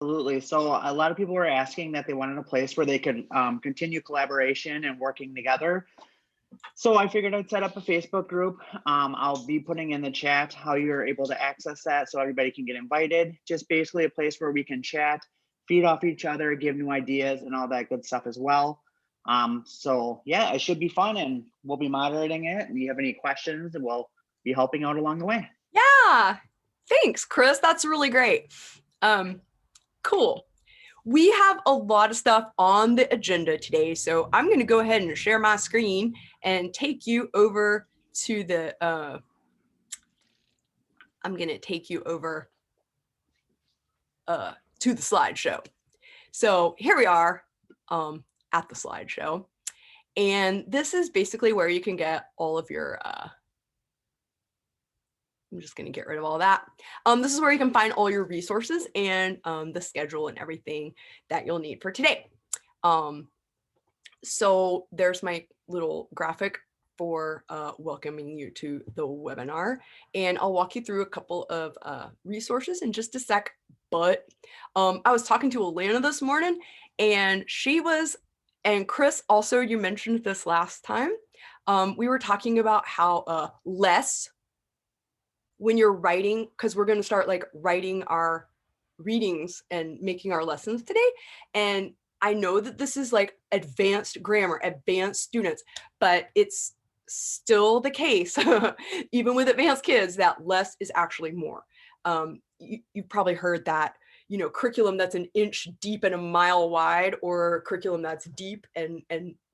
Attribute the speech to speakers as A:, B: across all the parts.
A: Absolutely. So a lot of people were asking that they wanted a place where they could continue collaboration and working together. So I figured I'd set up a Facebook group. I'll be putting in the chat how you're able to access that so everybody can get invited. Just basically a place where we can chat, feed off each other, give new ideas, and all that good stuff as well. So yeah, it should be fun, and we'll be moderating it. And if you have any questions, we'll be helping out along the way.
B: Yeah, thanks, Chris. That's really great. Cool. We have a lot of stuff on the agenda today, so I'm going to go ahead and share my screen and take you over to the to the slideshow. So here we are at the slideshow, and this is basically where you can get all of your I'm just going to get rid of all that. This is where you can find all your resources and the schedule and everything that you'll need for today. So there's my little graphic for welcoming you to the webinar. And I'll walk you through a couple of resources in just a sec. But I was talking to Alana this morning, and and Chris, also, you mentioned this last time. We were talking about how less, when you're writing, because we're going to start like writing our readings and making our lessons today. And I know that this is like advanced grammar, advanced students, but it's still the case, even with advanced kids, that less is actually more. You've probably heard that, curriculum that's an inch deep and a mile wide, or curriculum that's deep and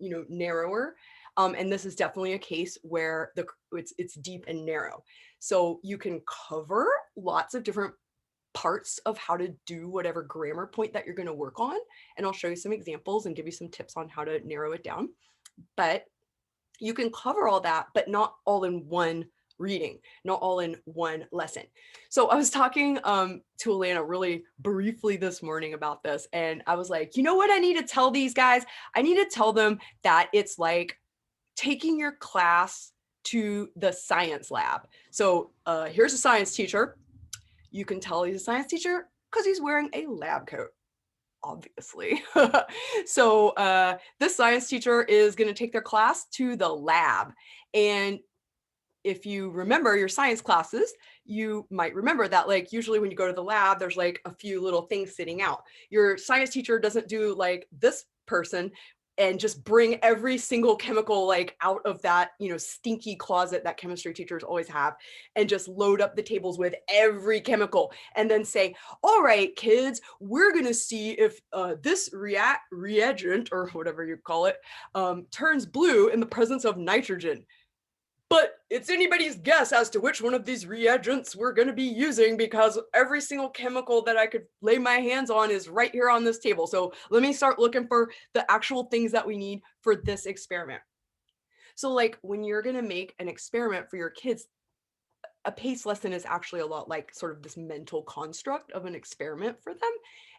B: narrower. And this is definitely a case where it's deep and narrow. So you can cover lots of different parts of how to do whatever grammar point that you're going to work on. And I'll show you some examples and give you some tips on how to narrow it down. But you can cover all that, but not all in one reading, not all in one lesson. So I was talking to Alana really briefly this morning about this, and I was like, you know what I need to tell these guys? I need to tell them that it's like taking your class to the science lab. So here's a science teacher. You can tell he's a science teacher because he's wearing a lab coat, obviously. So this science teacher is going to take their class to the lab. And if you remember your science classes, you might remember that like usually when you go to the lab, there's like a few little things sitting out. Your science teacher doesn't do like this person and just bring every single chemical like out of that, stinky closet that chemistry teachers always have, and just load up the tables with every chemical and then say, all right, kids, we're going to see if this reagent, or whatever you call it, turns blue in the presence of nitrogen. But it's anybody's guess as to which one of these reagents we're going to be using, because every single chemical that I could lay my hands on is right here on this table. So let me start looking for the actual things that we need for this experiment. So like when you're going to make an experiment for your kids, a PACE lesson is actually a lot like sort of this mental construct of an experiment for them.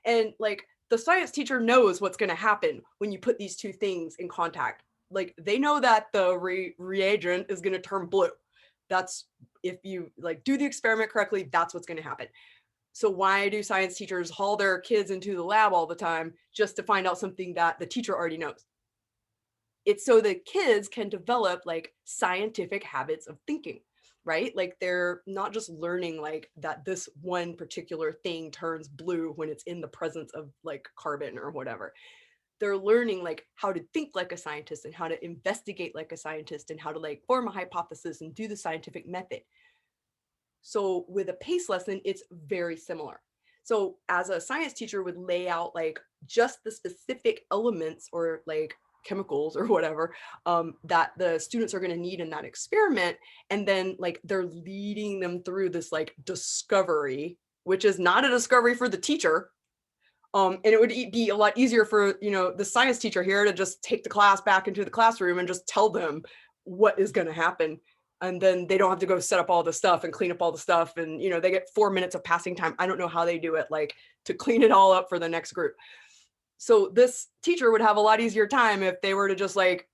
B: And like the science teacher knows what's going to happen when you put these two things in contact. Like they know that the reagent is going to turn blue. That's, if you like do the experiment correctly, that's what's going to happen. So why do science teachers haul their kids into the lab all the time just to find out something that the teacher already knows? It's so that kids can develop like scientific habits of thinking, right? Like they're not just learning like that this one particular thing turns blue when it's in the presence of like carbon or whatever. They're learning like how to think like a scientist and how to investigate like a scientist and how to like form a hypothesis and do the scientific method. So with a PACE lesson, it's very similar. So as a science teacher would lay out like just the specific elements or like chemicals or whatever that the students are going to need in that experiment. And then like they're leading them through this like discovery, which is not a discovery for the teacher. And it would be a lot easier for, the science teacher here to just take the class back into the classroom and just tell them what is going to happen. And then they don't have to go set up all the stuff and clean up all the stuff. And, they get 4 minutes of passing time. I don't know how they do it, like to clean it all up for the next group. So this teacher would have a lot easier time if they were to just like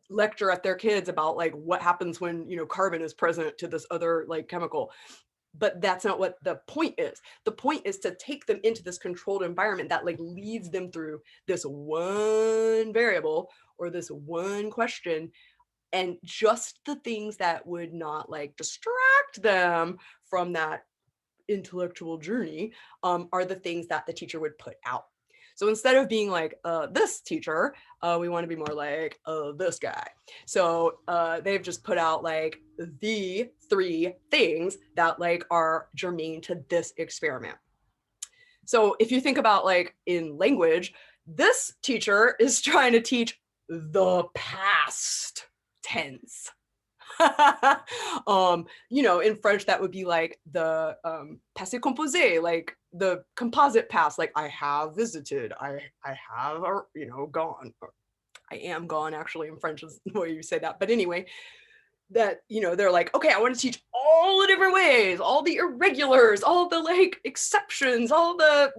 B: lecture at their kids about like what happens when, carbon is present to this other like chemical. but that's not what the point is. The point is to take them into this controlled environment that like leads them through this one variable or this one question, and just the things that would not like distract them from that intellectual journey are the things that the teacher would put out. So instead of being like this teacher, we want to be more like this guy. So they've just put out like the 3 things that like are germane to this experiment. So if you think about like in language, this teacher is trying to teach the past tense. In French, that would be like the passé composé, like the composite past, like I have visited, I have, gone. I am gone, actually, in French is the way you say that. But anyway, that, they're like, okay, I want to teach all the different ways, all the irregulars, all the like exceptions, all the,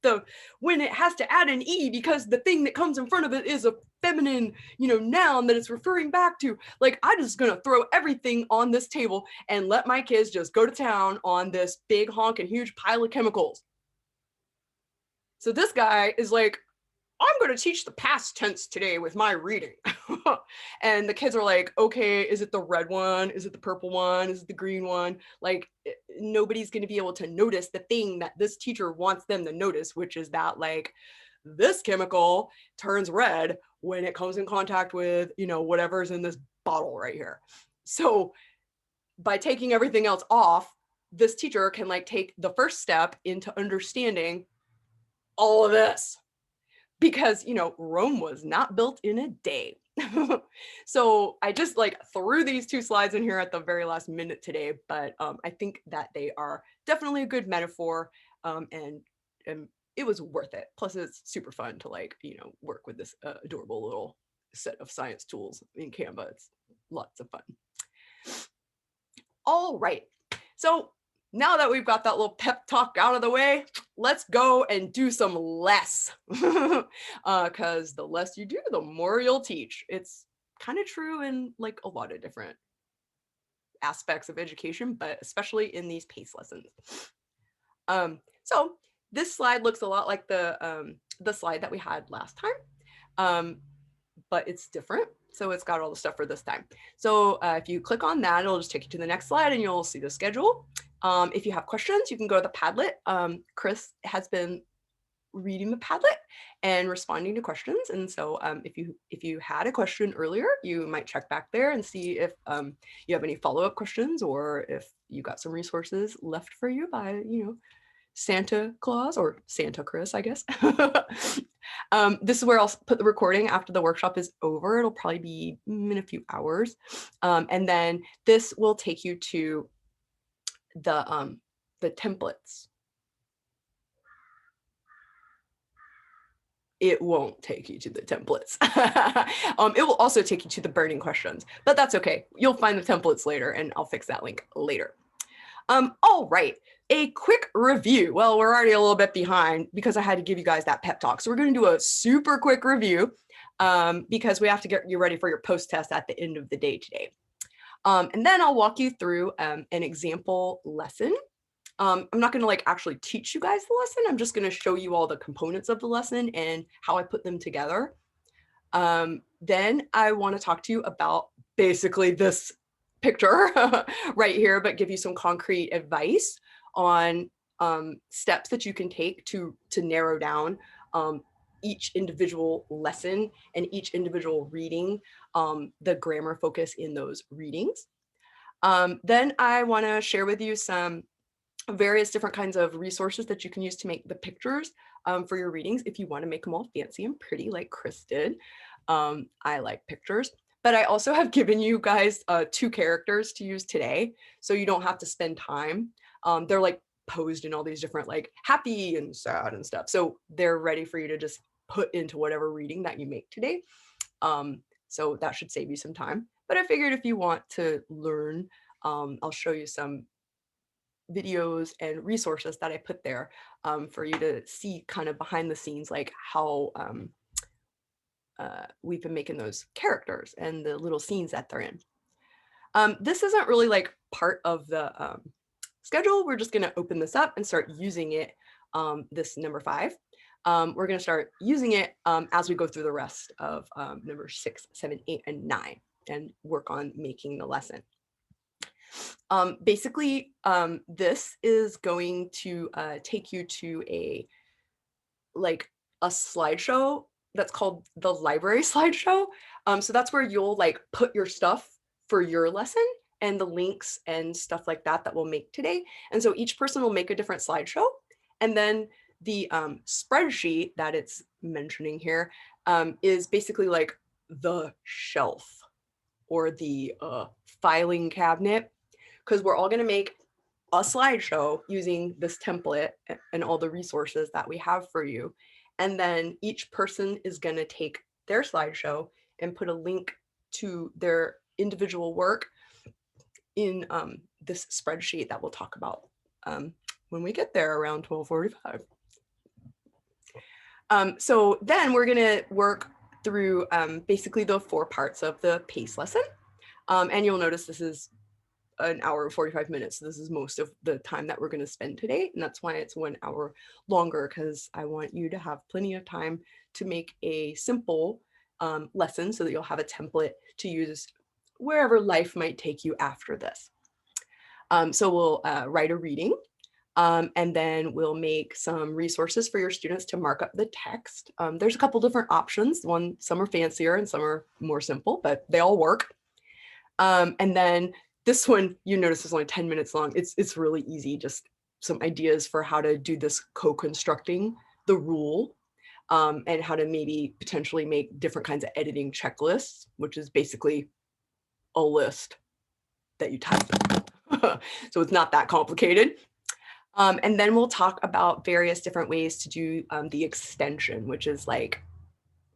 B: the when it has to add an E because the thing that comes in front of it is a feminine, noun that it's referring back to. Like, I'm just gonna throw everything on this table and let my kids just go to town on this big honking huge pile of chemicals. So this guy is like, I'm going to teach the past tense today with my reading. And the kids are like, okay, is it the red one? Is it the purple one? Is it the green one? Like, nobody's going to be able to notice the thing that this teacher wants them to notice, which is that like this chemical turns red when it comes in contact with, whatever's in this bottle right here. So by taking everything else off, this teacher can like take the first step into understanding all of this. Because, Rome was not built in a day. So I just like threw these 2 slides in here at the very last minute today, but I think that they are definitely a good metaphor, and it was worth it. Plus it's super fun to like, work with this adorable little set of science tools in Canva. It's lots of fun. All right. So now that we've got that little pep talk out of the way, let's go and do some less. Because the less you do, the more you'll teach. It's kind of true in like a lot of different aspects of education, but especially in these PACE lessons. So this slide looks a lot like the slide that we had last time, but it's different. So it's got all the stuff for this time. So if you click on that, it'll just take you to the next slide and you'll see the schedule. If you have questions, you can go to the Padlet. Chris has been reading the Padlet and responding to questions. And so if you had a question earlier, you might check back there and see if you have any follow-up questions or if you got some resources left for you by, Santa Claus or Santa Chris, I guess. This is where I'll put the recording after the workshop is over. It'll probably be in a few hours. And then this will take you to the templates. It won't take you to the templates. It will also take you to the burning questions, but that's okay. You'll find the templates later and I'll fix that link later. All right, a quick review. Well, we're already a little bit behind because I had to give you guys that pep talk. So we're going to do a super quick review because we have to get you ready for your post test at the end of the day today. And then I'll walk you through an example lesson. I'm not going to like actually teach you guys the lesson. I'm just going to show you all the components of the lesson and how I put them together. Then I want to talk to you about basically this picture right here, but give you some concrete advice on steps that you can take to narrow down each individual lesson and each individual reading, the grammar focus in those readings. Then I want to share with you some various different kinds of resources that you can use to make the pictures for your readings if you want to make them all fancy and pretty like Chris did. I like pictures. But I also have given you guys 2 characters to use today, so you don't have to spend time. They're like posed in all these different like happy and sad and stuff. So they're ready for you to just put into whatever reading that you make today. So that should save you some time. But I figured if you want to learn, I'll show you some videos and resources that I put there for you to see kind of behind the scenes, like how we've been making those characters and the little scenes that they're in. This isn't really like part of the schedule, we're just going to open this up and start using it, this number 5. We're going to start using it as we go through the rest of number 6, 7, 8, and 9 and work on making the lesson. Basically, this is going to take you to a slideshow that's called the library slideshow. So that's where you'll like put your stuff for your lesson and the links and stuff like that that we'll make today. And so each person will make a different slideshow. And then the spreadsheet that it's mentioning here is basically like the shelf or the filing cabinet, because we're all going to make a slideshow using this template and all the resources that we have for you. And then each person is going to take their slideshow and put a link to their individual work in this spreadsheet that we'll talk about when we get there around 12:45. So then we're going to work through basically the 4 parts of the PACE lesson. And you'll notice this is an hour and 45 minutes. So this is most of the time that we're going to spend today. And that's why it's 1 hour longer, because I want you to have plenty of time to make a simple lesson so that you'll have a template to use wherever life might take you after this. So we'll write a reading. And then we'll make some resources for your students to mark up the text. There's a couple different options. Some are fancier and some are more simple, but they all work. And then this one, you notice, is only 10 minutes long. It's really easy, just some ideas for how to do this co-constructing the rule, and how to maybe potentially make different kinds of editing checklists, which is basically a list that you type. So it's not that complicated. And then we'll talk about various different ways to do the extension, which is like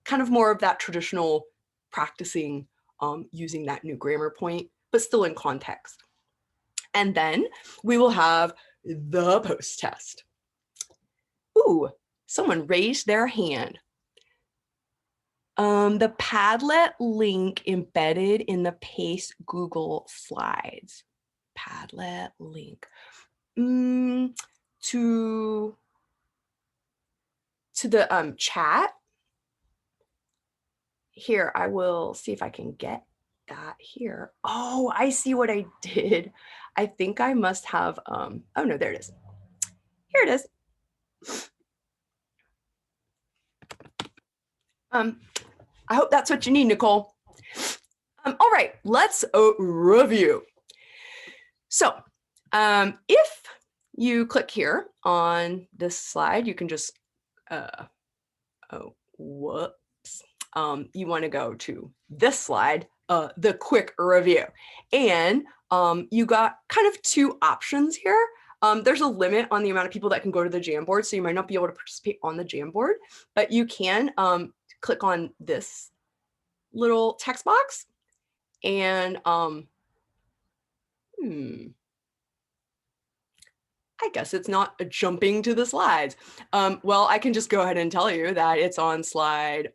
B: kind of more of that traditional practicing using that new grammar point, but still in context. And then we will have the post test. Ooh, someone raised their hand. The Padlet link embedded in the PACE Google Slides. Padlet link. To the chat. Here, I will see if I can get that here. Oh, I see what I did. I think I must have, oh no, there it is. Here it is. I hope that's what you need, Nicole. All right, let's review. So if you click here on this slide, you can just, oh, whoops. You want to go to this slide, the quick review. And you got kind of 2 options here. There's a limit on the amount of people that can go to the Jamboard, so you might not be able to participate on the Jamboard, but you can click on this little text box and I guess it's not jumping to the slides. Well, I can just go ahead and tell you that it's on slide,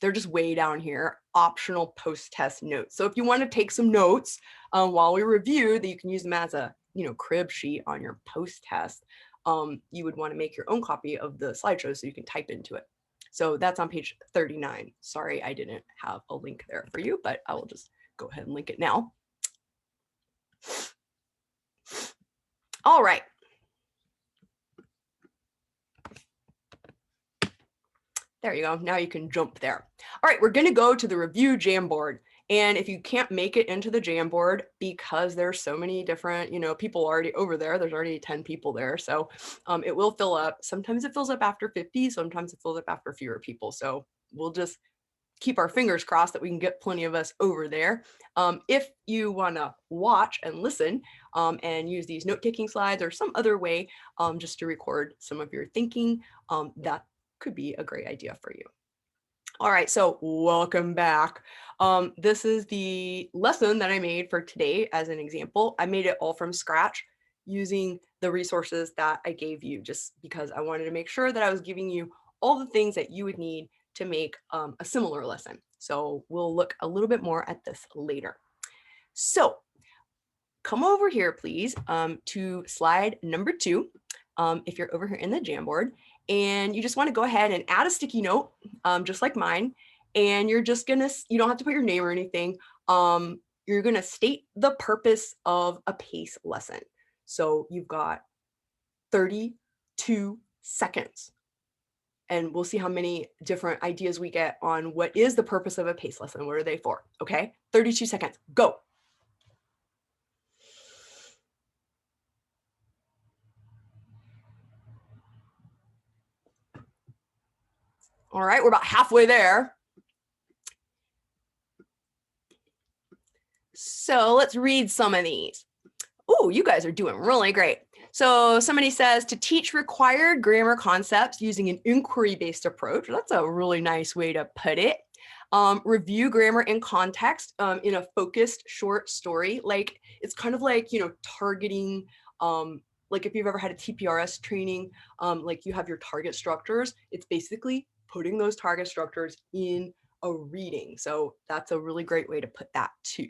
B: they're just way down here, optional post-test notes. So if you want to take some notes while we review, that you can use them as a crib sheet on your post-test, you would want to make your own copy of the slideshow so you can type into it. So that's on page 39. Sorry, I didn't have a link there for you, but I will just go ahead and link it now. All right. There you go. Now you can jump there. All right, we're going to go to the review Jamboard. And if you can't make it into the Jamboard because there's so many different, people already over there, there's already 10 people there. So it will fill up. Sometimes it fills up after 50. Sometimes it fills up after fewer people. So we'll just keep our fingers crossed that we can get plenty of us over there. If you want to watch and listen and use these note-taking slides or some other way just to record some of your thinking, that could be a great idea for you. All right, so welcome back. This is the lesson that I made for today as an example. I made it all from scratch using the resources that I gave you, just because I wanted to make sure that I was giving you all the things that you would need to make a similar lesson. So we'll look a little bit more at this later. So come over here, please, to slide number 2, if you're over here in the Jamboard, and you just want to go ahead and add a sticky note, just like mine, and you're just gonna, you don't have to put your name or anything. You're gonna state the purpose of a PACE lesson. So you've got 32 seconds. And we'll see how many different ideas we get on what is the purpose of a PACE lesson. What are they for? Okay, 32 seconds, go. All right, we're about halfway there. So let's read some of these. Oh, you guys are doing really great. So somebody says to teach required grammar concepts using an inquiry-based approach. That's a really nice way to put it. Review grammar in context in a focused short story. Like it's kind of like, you know, targeting, like if you've ever had a TPRS training, like you have your target structures, it's basically putting those target structures in a reading. So that's a really great way to put that too.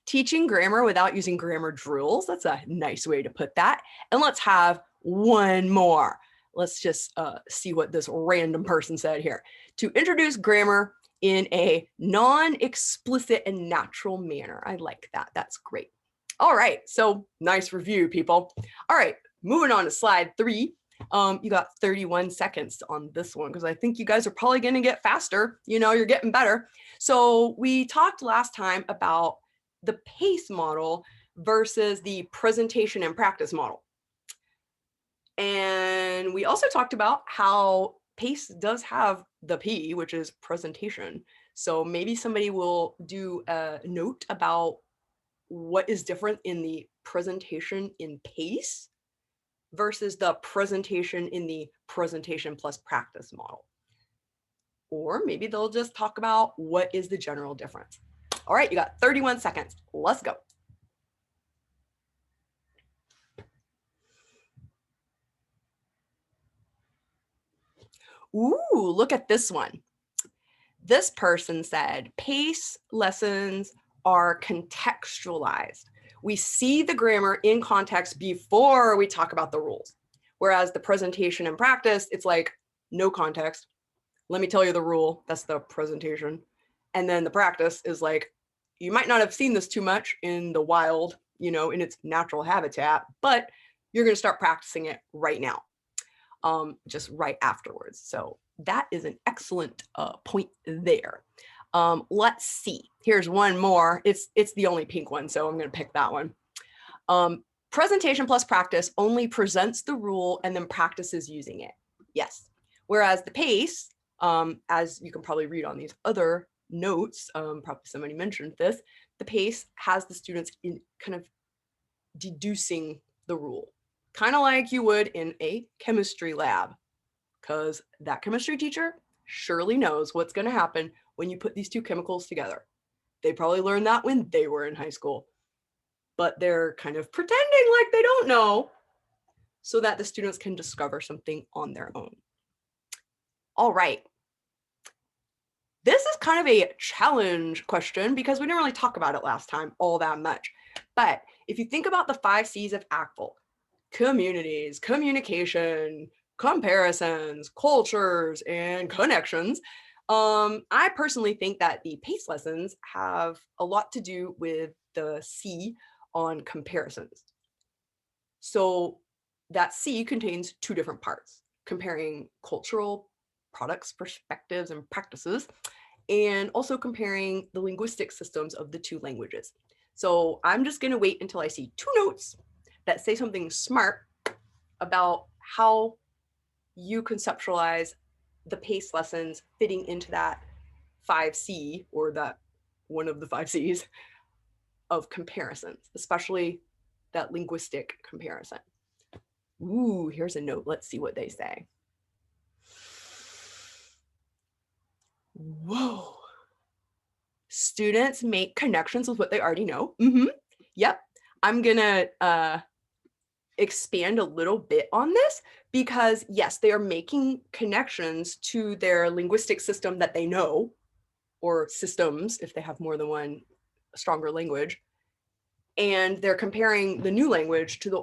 B: Teaching grammar without using grammar drills. That's a nice way to put that. And let's have one more. Let's just see what this random person said here. To introduce grammar in a non-explicit and natural manner. I like that. That's great. All right. So nice review, people. All right. Moving on to slide 3. You got 31 seconds on this one because I think you guys are probably going to get faster. You know, you're getting better. So we talked last time about the PACE model versus the presentation and practice model. And we also talked about how PACE does have the P, which is presentation. So maybe somebody will do a note about what is different in the presentation in PACE versus the presentation in the presentation plus practice model. Or maybe they'll just talk about what is the general difference. All right, you got 31 seconds. Let's go. Ooh, look at this one. This person said, PACE lessons are contextualized. We see the grammar in context before we talk about the rules. Whereas the presentation and practice, it's like no context. Let me tell you the rule. That's the presentation. And then the practice is like, you might not have seen this too much in the wild, you know, in its natural habitat, but you're going to start practicing it right now, just right afterwards. So that is an excellent point there. Let's see. Here's one more. It's the only pink one, so I'm going to pick that one. Presentation plus practice only presents the rule and then practices using it. Yes. Whereas the PACE, as you can probably read on these other notes, probably somebody mentioned this, the PACE has the students in kind of deducing the rule, kind of like you would in a chemistry lab, because that chemistry teacher surely knows what's going to happen when you put these two chemicals together. They probably learned that when they were in high school, but they're kind of pretending like they don't know so that the students can discover something on their own. All right. This is kind of a challenge question because we didn't really talk about it last time all that much. But if you think about the 5 C's of ACTFL, communities, communication, comparisons, cultures, and connections, I personally think that the PACE lessons have a lot to do with the C on comparisons. So that C contains 2 different parts, comparing cultural products, perspectives, and practices, and also comparing the linguistic systems of the 2 languages. So I'm just going to wait until I see 2 notes that say something smart about how you conceptualize the PACE lessons fitting into that 5C, or that one of the 5 C's of comparisons, especially that linguistic comparison. Ooh, here's a note. Let's see what they say. Whoa. Students make connections with what they already know. Yep. I'm gonna expand a little bit on this because yes, they are making connections to their linguistic system that they know, or systems if they have more than one stronger language. and they're comparing the new language to the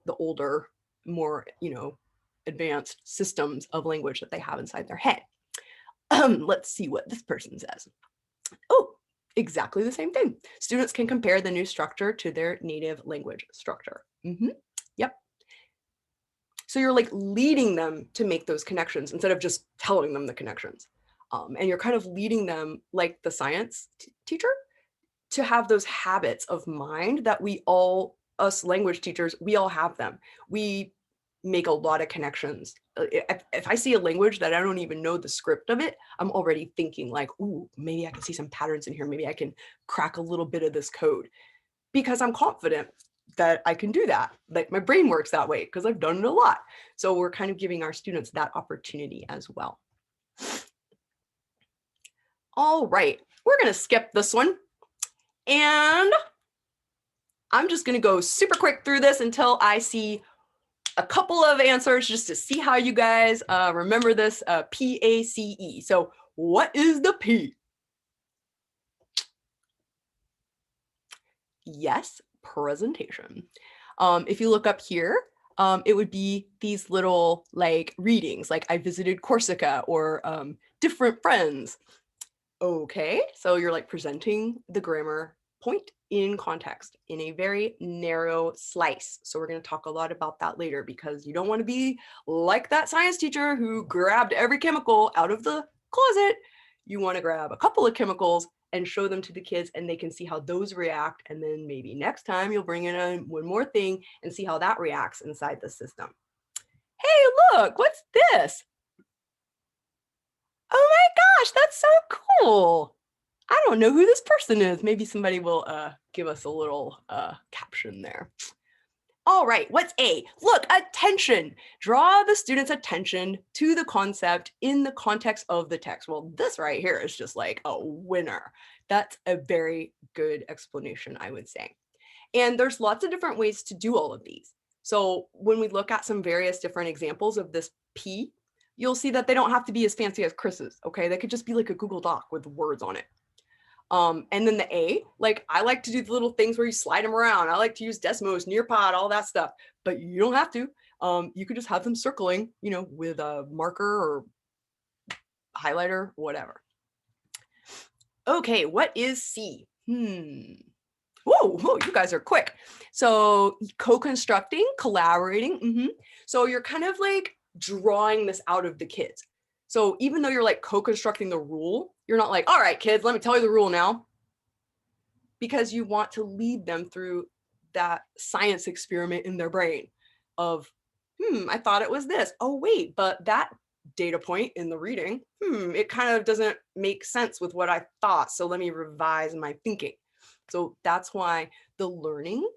B: older, more, advanced systems of language that they have inside their head. Let's see what this person says. Oh, exactly the same thing. Students can compare the new structure to their native language structure. Yep. So you're like leading them to make those connections instead of just telling them the connections. And you're kind of leading them, like the science teacher, to have those habits of mind that we all, us language teachers, we all have them. We make a lot of connections. If I see a language that I don't even know the script of it, I'm already thinking like, ooh, maybe I can see some patterns in here. Maybe I can crack a little bit of this code, because I'm confident that I can do that. Like my brain works that way because I've done it a lot. So we're kind of giving our students that opportunity as well. All right, we're going to skip this one. And I'm just going to go super quick through this until I see a couple of answers just to see how you guys remember this PACE. So what is the P? Yes, presentation. If you look up here, it would be these little like readings, like I visited Corsica or different friends. Okay, so you're like presenting the grammar point in context in a very narrow slice. So we're going to talk a lot about that later, because you don't want to be like that science teacher who grabbed every chemical out of the closet. You want to grab a couple of chemicals and show them to the kids, and they can see how those react. And then maybe next time you'll bring in one more thing and see how that reacts inside the system. Hey, look, what's this? Oh my gosh, that's so cool. I don't know who this person is. Maybe somebody will give us a little caption there. All right, what's A? Look, attention. Draw the student's attention to the concept in the context of the text. Well, this right here is just like a winner. That's a very good explanation, I would say. And there's lots of different ways to do all of these. So when we look at some various different examples of this P, you'll see that they don't have to be as fancy as Chris's, okay? They could just be like a Google Doc with words on it. And then the A, like I like to do the little things where you slide them around. I like to use Desmos, Nearpod, all that stuff, but you don't have to. You could just have them circling, with a marker or highlighter, whatever. Okay, what is C? Whoa, you guys are quick. So co-constructing, collaborating. So you're kind of like drawing this out of the kids. So even though you're like co-constructing the rule, you're not like, all right, kids, let me tell you the rule now. Because you want to lead them through that science experiment in their brain of, I thought it was this. Oh, wait, but that data point in the reading, it kind of doesn't make sense with what I thought. So let me revise my thinking. So that's why the learning,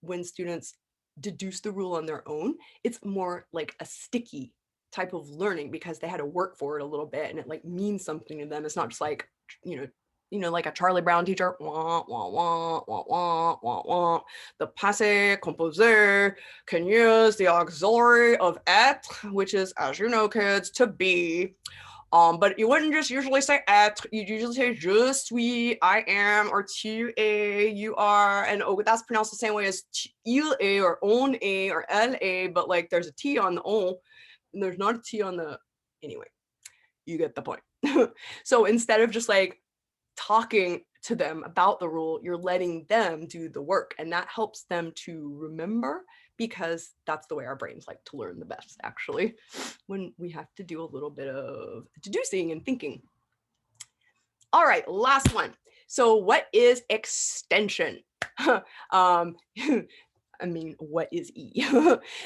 B: when students deduce the rule on their own, it's more like a sticky type of learning because they had to work for it a little bit and it like means something to them. It's not just like, like a Charlie Brown teacher, wah, wah, wah, wah, wah, wah, wah. The passé composé can use the auxiliary of être, which is, as you know, kids, to be. But you wouldn't just usually say être, you'd usually say je suis, I am, or tu es, you are, and that's pronounced the same way as il est, or on est, or elle est, but like there's a T on the on, and there's not a T on the, anyway, you get the point. So instead of just like talking to them about the rule, you're letting them do the work, and that helps them to remember, because that's the way our brains like to learn the best, actually, when we have to do a little bit of deducing and thinking. All right, last one. So what is extension? I mean, what is E?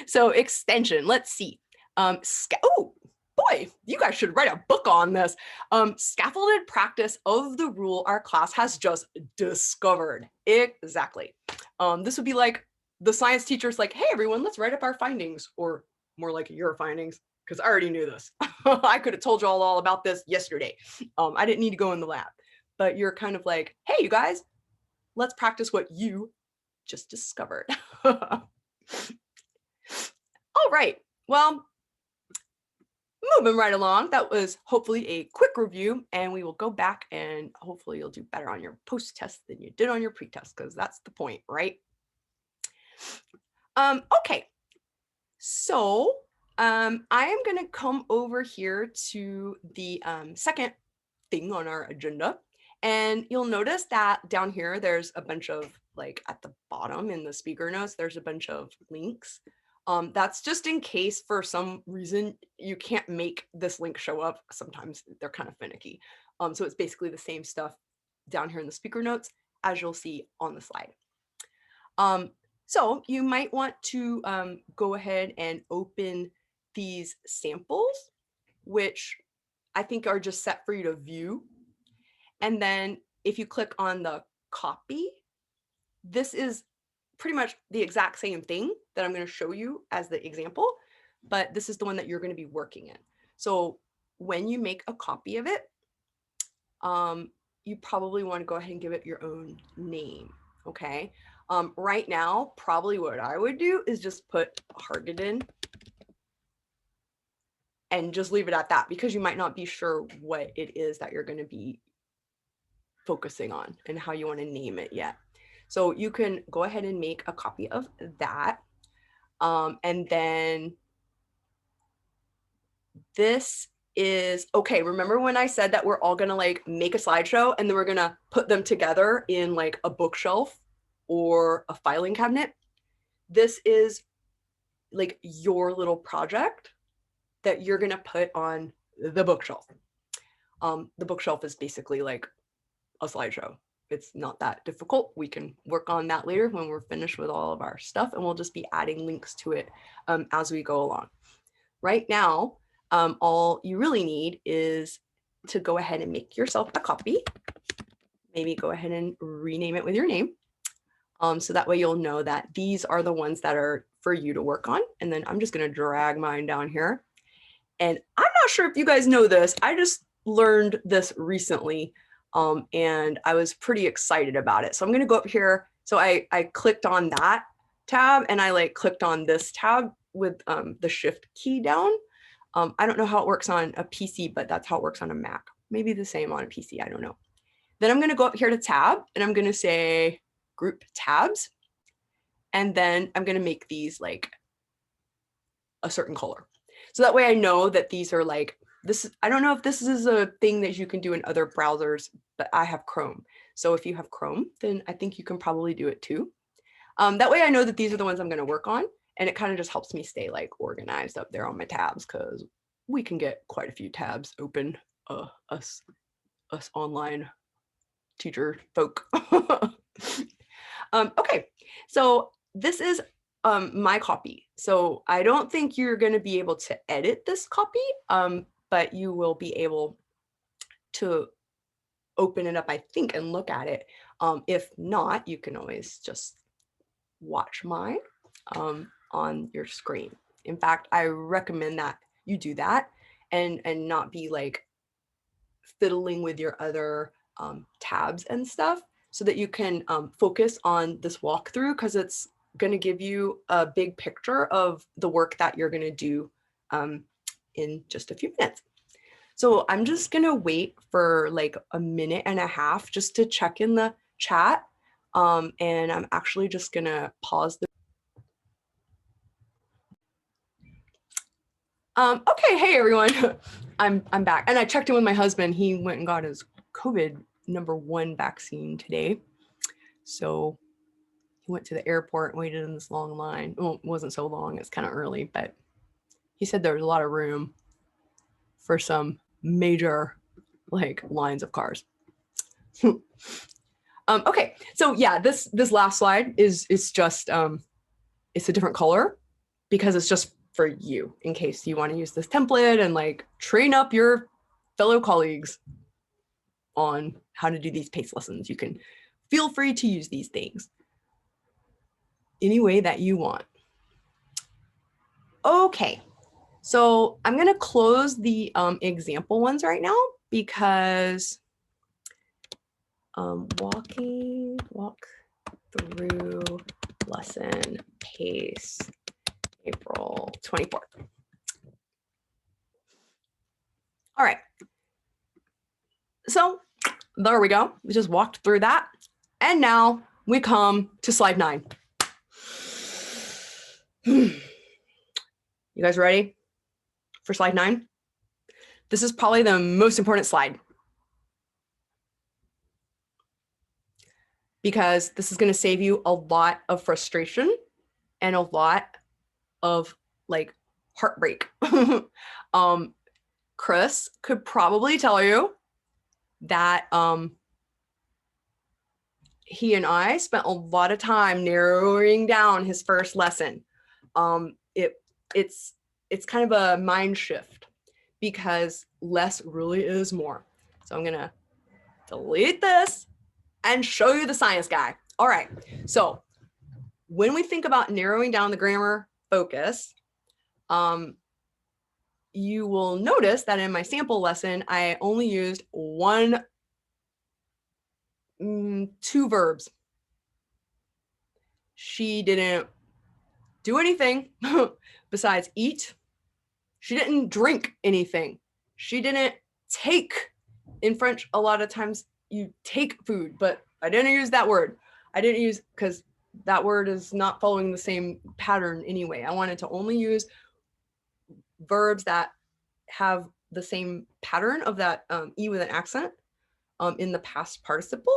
B: So extension, let's see. Oh, boy, you guys should write a book on this. Scaffolded practice of the rule our class has just discovered. Exactly. This would be like the science teacher's like, hey, everyone, let's write up our findings, or more like your findings, because I already knew this. I could have told you all about this yesterday. I didn't need to go in the lab, but you're kind of like, hey, you guys, let's practice what you just discovered. All right, well, moving right along. That was hopefully a quick review, and we will go back and hopefully you'll do better on your post-test than you did on your pre-test, because that's the point, right? Okay, so I am going to come over here to the second thing on our agenda, and you'll notice that down here there's a bunch of, like, at the bottom in the speaker notes, there's a bunch of links. That's just in case for some reason you can't make this link show up. Sometimes they're kind of finicky. So it's basically the same stuff down here in the speaker notes as you'll see on the slide. So you might want to go ahead and open these samples, which I think are just set for you to view. And then if you click on the copy, this is pretty much the exact same thing that I'm going to show you as the example, but this is the one that you're going to be working in. So when you make a copy of it, you probably want to go ahead and give it your own name. Okay. Right now, probably what I would do is just put Hargadon and just leave it at that, because you might not be sure what it is that you're going to be focusing on and how you want to name it yet. So you can go ahead and make a copy of that. And then this is, okay, remember when I said that we're all gonna like make a slideshow and then we're gonna put them together in like a bookshelf or a filing cabinet? This is like your little project that you're gonna put on the bookshelf. The bookshelf is basically like a slideshow. It's not that difficult. We can work on that later when we're finished with all of our stuff, and we'll just be adding links to it as we go along. Right now, all you really need is to go ahead and make yourself a copy. Maybe go ahead and rename it with your name. So that way you'll know that these are the ones that are for you to work on. And then I'm just going to drag mine down here. And I'm not sure if you guys know this. I just learned this recently. And I was pretty excited about it. So I'm going to go up here. So I clicked on that tab and I like clicked on this tab with the shift key down. I don't know how it works on a PC, but that's how it works on a Mac. Maybe the same on a PC, I don't know. Then I'm going to go up here to tab and I'm going to say group tabs. And then I'm going to make these like a certain color. So that way I know that these are like, this, I don't know if this is a thing that you can do in other browsers, but I have Chrome. So if you have Chrome, then I think you can probably do it too. That way I know that these are the ones I'm going to work on. And it kind of just helps me stay like organized up there on my tabs, because we can get quite a few tabs open, us online teacher folk. Okay, so this is my copy. So I don't think you're going to be able to edit this copy, but you will be able to open it up, I think, and look at it. If not, you can always just watch mine on your screen. In fact, I recommend that you do that and not be like fiddling with your other tabs and stuff, so that you can focus on this walkthrough, because it's going to give you a big picture of the work that you're going to do in just a few minutes. So I'm just going to wait for like a minute and a half just to check in the chat. And I'm actually just going to pause the okay, hey everyone, I'm back, and I checked in with my husband. He went and got his COVID #1 vaccine today. So he went to the airport and waited in this long line. Well, it wasn't so long, it's kind of early, but he said there was a lot of room for some major like lines of cars. Okay, so yeah, this last slide is just it's a different color because it's just for you, in case you want to use this template and like train up your fellow colleagues on how to do these PACE lessons. You can feel free to use these things any way that you want. Okay, so I'm going to close the example ones right now, because walk through lesson PACE April 24th. All right. So there we go. We just walked through that. And now we come to slide 9. You guys ready for slide 9? This is probably the most important slide, because this is going to save you a lot of frustration and a lot of like heartbreak. Chris could probably tell you that he and I spent a lot of time narrowing down his first lesson. It's kind of a mind shift, because less really is more. So I'm gonna delete this and show you the science guy. All right, so when we think about narrowing down the grammar focus, you will notice that in my sample lesson, I only used 2 verbs. She didn't do anything besides eat. She didn't drink anything. She didn't take. In French, a lot of times you take food, but I didn't use that word. I didn't use, because that word is not following the same pattern anyway. I wanted to only use verbs that have the same pattern of that E with an accent in the past participle.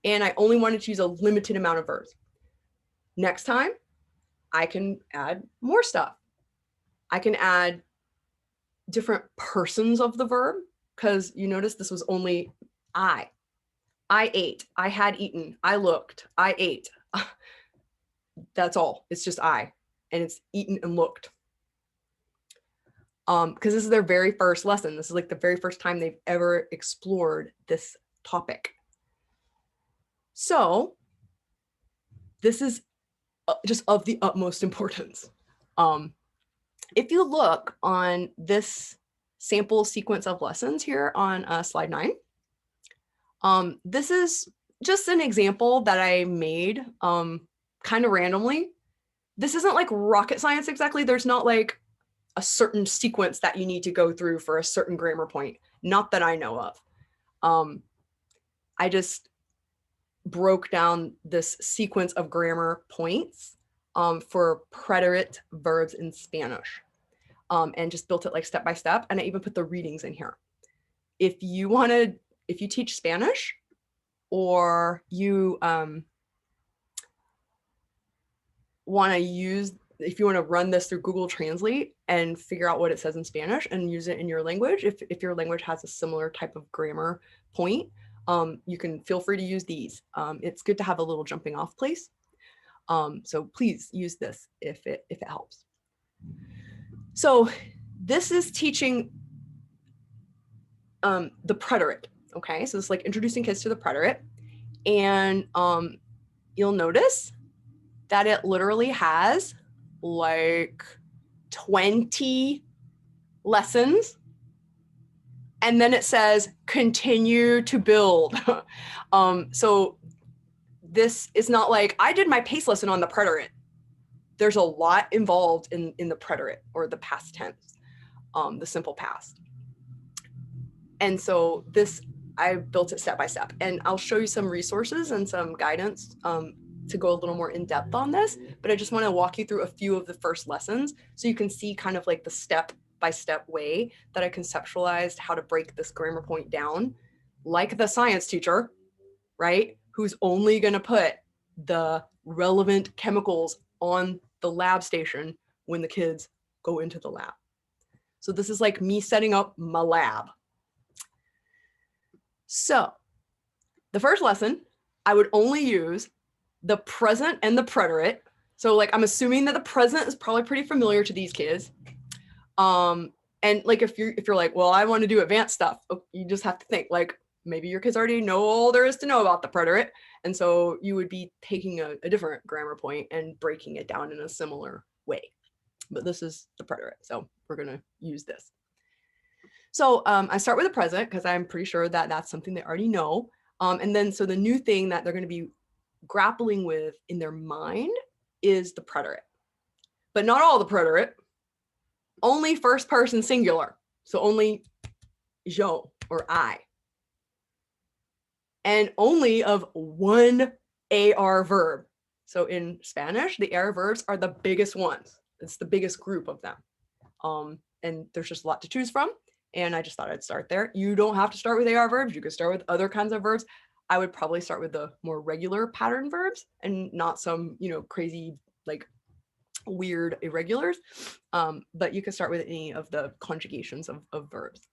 B: And I only wanted to use a limited amount of verbs. Next time, I can add more stuff. I can add different persons of the verb, because you notice this was only I. I ate, I had eaten, I looked, I ate. That's all. It's just I, and it's eaten and looked. Because this is their very first lesson. This is like the very first time they've ever explored this topic. So this is just of the utmost importance. If you look on this sample sequence of lessons here on slide 9, this is just an example that I made kind of randomly. This isn't like rocket science exactly. There's not like a certain sequence that you need to go through for a certain grammar point. Not that I know of. I just broke down this sequence of grammar points for preterite verbs in Spanish, and just built it like step by step. And I even put the readings in here. If you teach Spanish, or you if you want to run this through Google Translate and figure out what it says in Spanish and use it in your language, if your language has a similar type of grammar point, you can feel free to use these. It's good to have a little jumping off place. So please use this if it helps. So this is teaching the preterite. Okay, so it's like introducing kids to the preterite. And you'll notice that it literally has like 20 lessons. And then it says, continue to build. So this is not like, I did my PACE lesson on the preterite. There's a lot involved in the preterite, or the past tense, the simple past. And so this, I built it step by step, and I'll show you some resources and some guidance to go a little more in depth on this, but I just want to walk you through a few of the first lessons so you can see kind of like the step-by-step way that I conceptualized how to break this grammar point down, like the science teacher, right? Who's only going to put the relevant chemicals on the lab station when the kids go into the lab. So this is like me setting up my lab. So the first lesson, I would only use the present and the preterite. So like, I'm assuming that the present is probably pretty familiar to these kids. And like, if you're like, well, I want to do advanced stuff, you just have to think like, maybe your kids already know all there is to know about the preterite. And so you would be taking a different grammar point and breaking it down in a similar way. But this is the preterite, so we're going to use this. So I start with the present because I'm pretty sure that that's something they already know. And then so the new thing that they're going to be grappling with in their mind is the preterite. But not all the preterite, only first person singular. So only yo or I. And only of one AR verb. So in Spanish, the AR verbs are the biggest ones. It's the biggest group of them. And there's just a lot to choose from. And I just thought I'd start there. You don't have to start with AR verbs. You could start with other kinds of verbs. I would probably start with the more regular pattern verbs and not some, crazy, like weird irregulars. But you could start with any of the conjugations of verbs.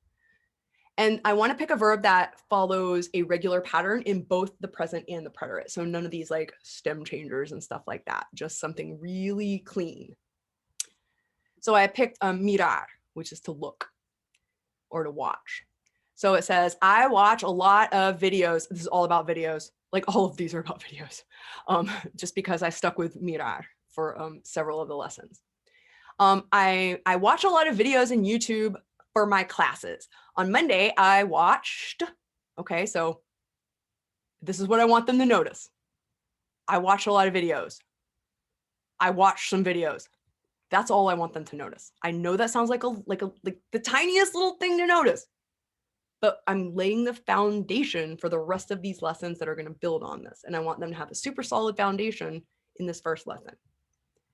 B: And I want to pick a verb that follows a regular pattern in both the present and the preterite. So none of these like stem changers and stuff like that, just something really clean. So I picked mirar, which is to look or to watch. So it says, I watch a lot of videos. This is all about videos. Like all of these are about videos, just because I stuck with mirar for several of the lessons. I watch a lot of videos in YouTube for my classes. On Monday, I watched, okay, so this is what I want them to notice. I watched a lot of videos. I watched some videos. That's all I want them to notice. I know that sounds like the tiniest little thing to notice, but I'm laying the foundation for the rest of these lessons that are going to build on this. And I want them to have a super solid foundation in this first lesson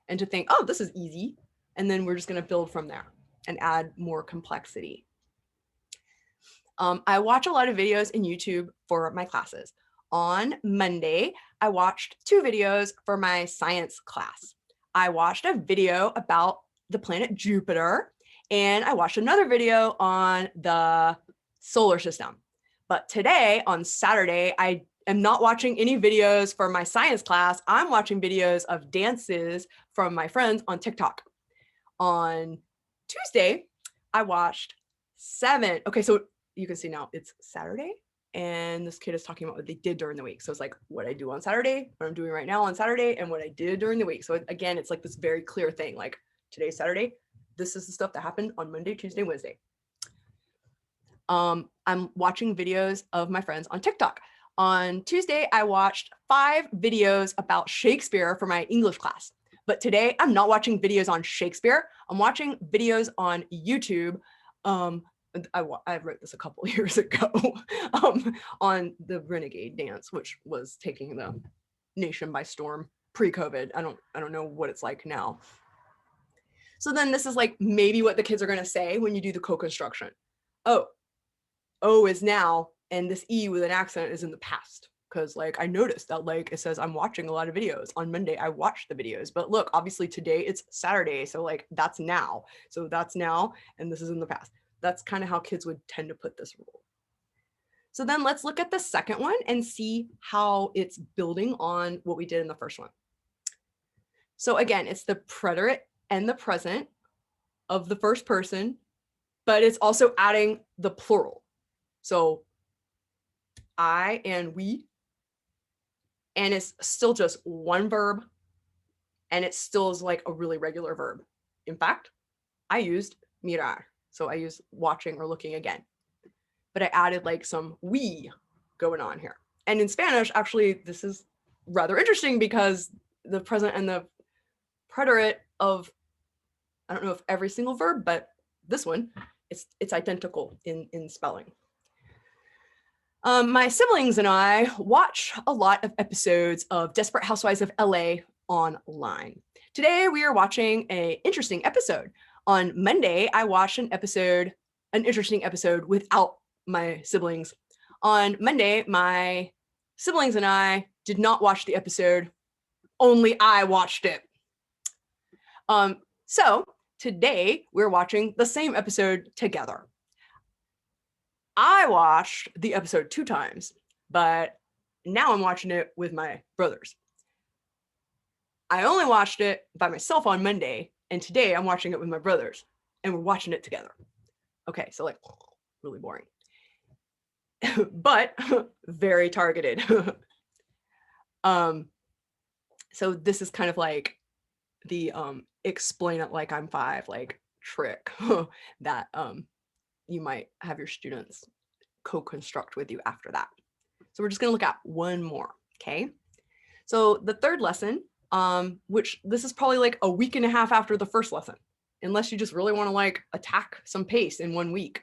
B: and to think, oh, this is easy. And then we're just going to build from there and add more complexity. I watch a lot of videos in YouTube for my classes. On Monday, I watched 2 videos for my science class. I watched a video about the planet Jupiter, and I watched another video on the solar system. But today, on Saturday, I am not watching any videos for my science class. I'm watching videos of dances from my friends on TikTok. On Tuesday, I watched 7. Okay, so you can see now it's Saturday, and this kid is talking about what they did during the week. So it's like what I do on Saturday, what I'm doing right now on Saturday, and what I did during the week. So again, it's like this very clear thing. Like today's Saturday, this is the stuff that happened on Monday, Tuesday, Wednesday. I'm watching videos of my friends on TikTok. On Tuesday, I watched 5 videos about Shakespeare for my English class. But today, I'm not watching videos on Shakespeare. I'm watching videos on YouTube. I wrote this a couple years ago on the Renegade dance, which was taking the nation by storm pre-COVID. I don't know what it's like now. So then this is like maybe what the kids are going to say when you do the co-construction. Oh, O is now, and this E with an accent is in the past. Because like I noticed that like it says I'm watching a lot of videos. On Monday, I watched the videos. But look, obviously today it's Saturday. So like that's now. So that's now, and this is in the past. That's kind of how kids would tend to put this rule. So then let's look at the second one and see how it's building on what we did in the first one. So again, it's the preterite and the present of the first person, but it's also adding the plural. So I and we, and it's still just one verb, and it still is like a really regular verb. In fact, I used mirar. So I used watching or looking again, but I added like some we going on here. And in Spanish, actually, this is rather interesting because the present and the preterite of, I don't know if every single verb, but this one, it's identical in spelling. My siblings and I watch a lot of episodes of Desperate Housewives of LA online. Today, we are watching an interesting episode. On Monday, I watched an interesting episode without my siblings. On Monday, my siblings and I did not watch the episode. Only I watched it. So today, we're watching the same episode together. I watched the episode 2 times, but now I'm watching it with my brothers. I only watched it by myself on Monday, and today I'm watching it with my brothers, and we're watching it together. Okay, so like really boring, but very targeted. So this is kind of like the explain it like I'm 5 like trick that you might have your students co-construct with you after that. So we're just going to look at one more. Okay. So the third lesson, which this is probably like a week and a half after the first lesson, unless you just really want to like attack some pace in 1 week.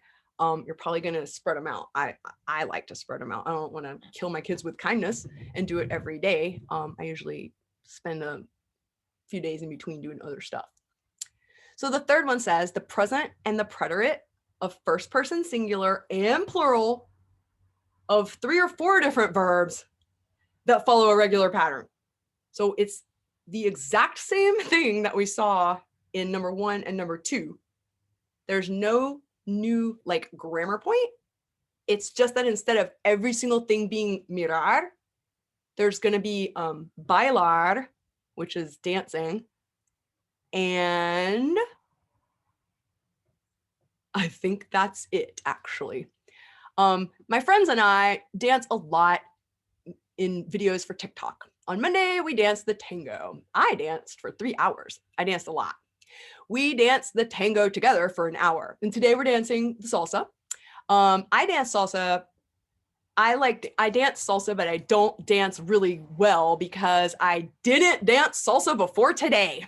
B: you're probably going to spread them out. I like to spread them out. I don't want to kill my kids with kindness and do it every day. I usually spend a few days in between doing other stuff. So the third one says the present and the preterite of first person singular and plural of 3 or 4 different verbs that follow a regular pattern. So it's the exact same thing that we saw in number 1 and number 2. There's no new like grammar point. It's just that instead of every single thing being mirar, there's going to be bailar, which is dancing, and I think that's it actually. My friends and I dance a lot in videos for TikTok. On Monday, we danced the tango. I danced for 3 hours. I danced a lot. We danced the tango together for an hour. And today we're dancing the salsa. I dance salsa. I dance salsa, but I don't dance really well because I didn't dance salsa before today.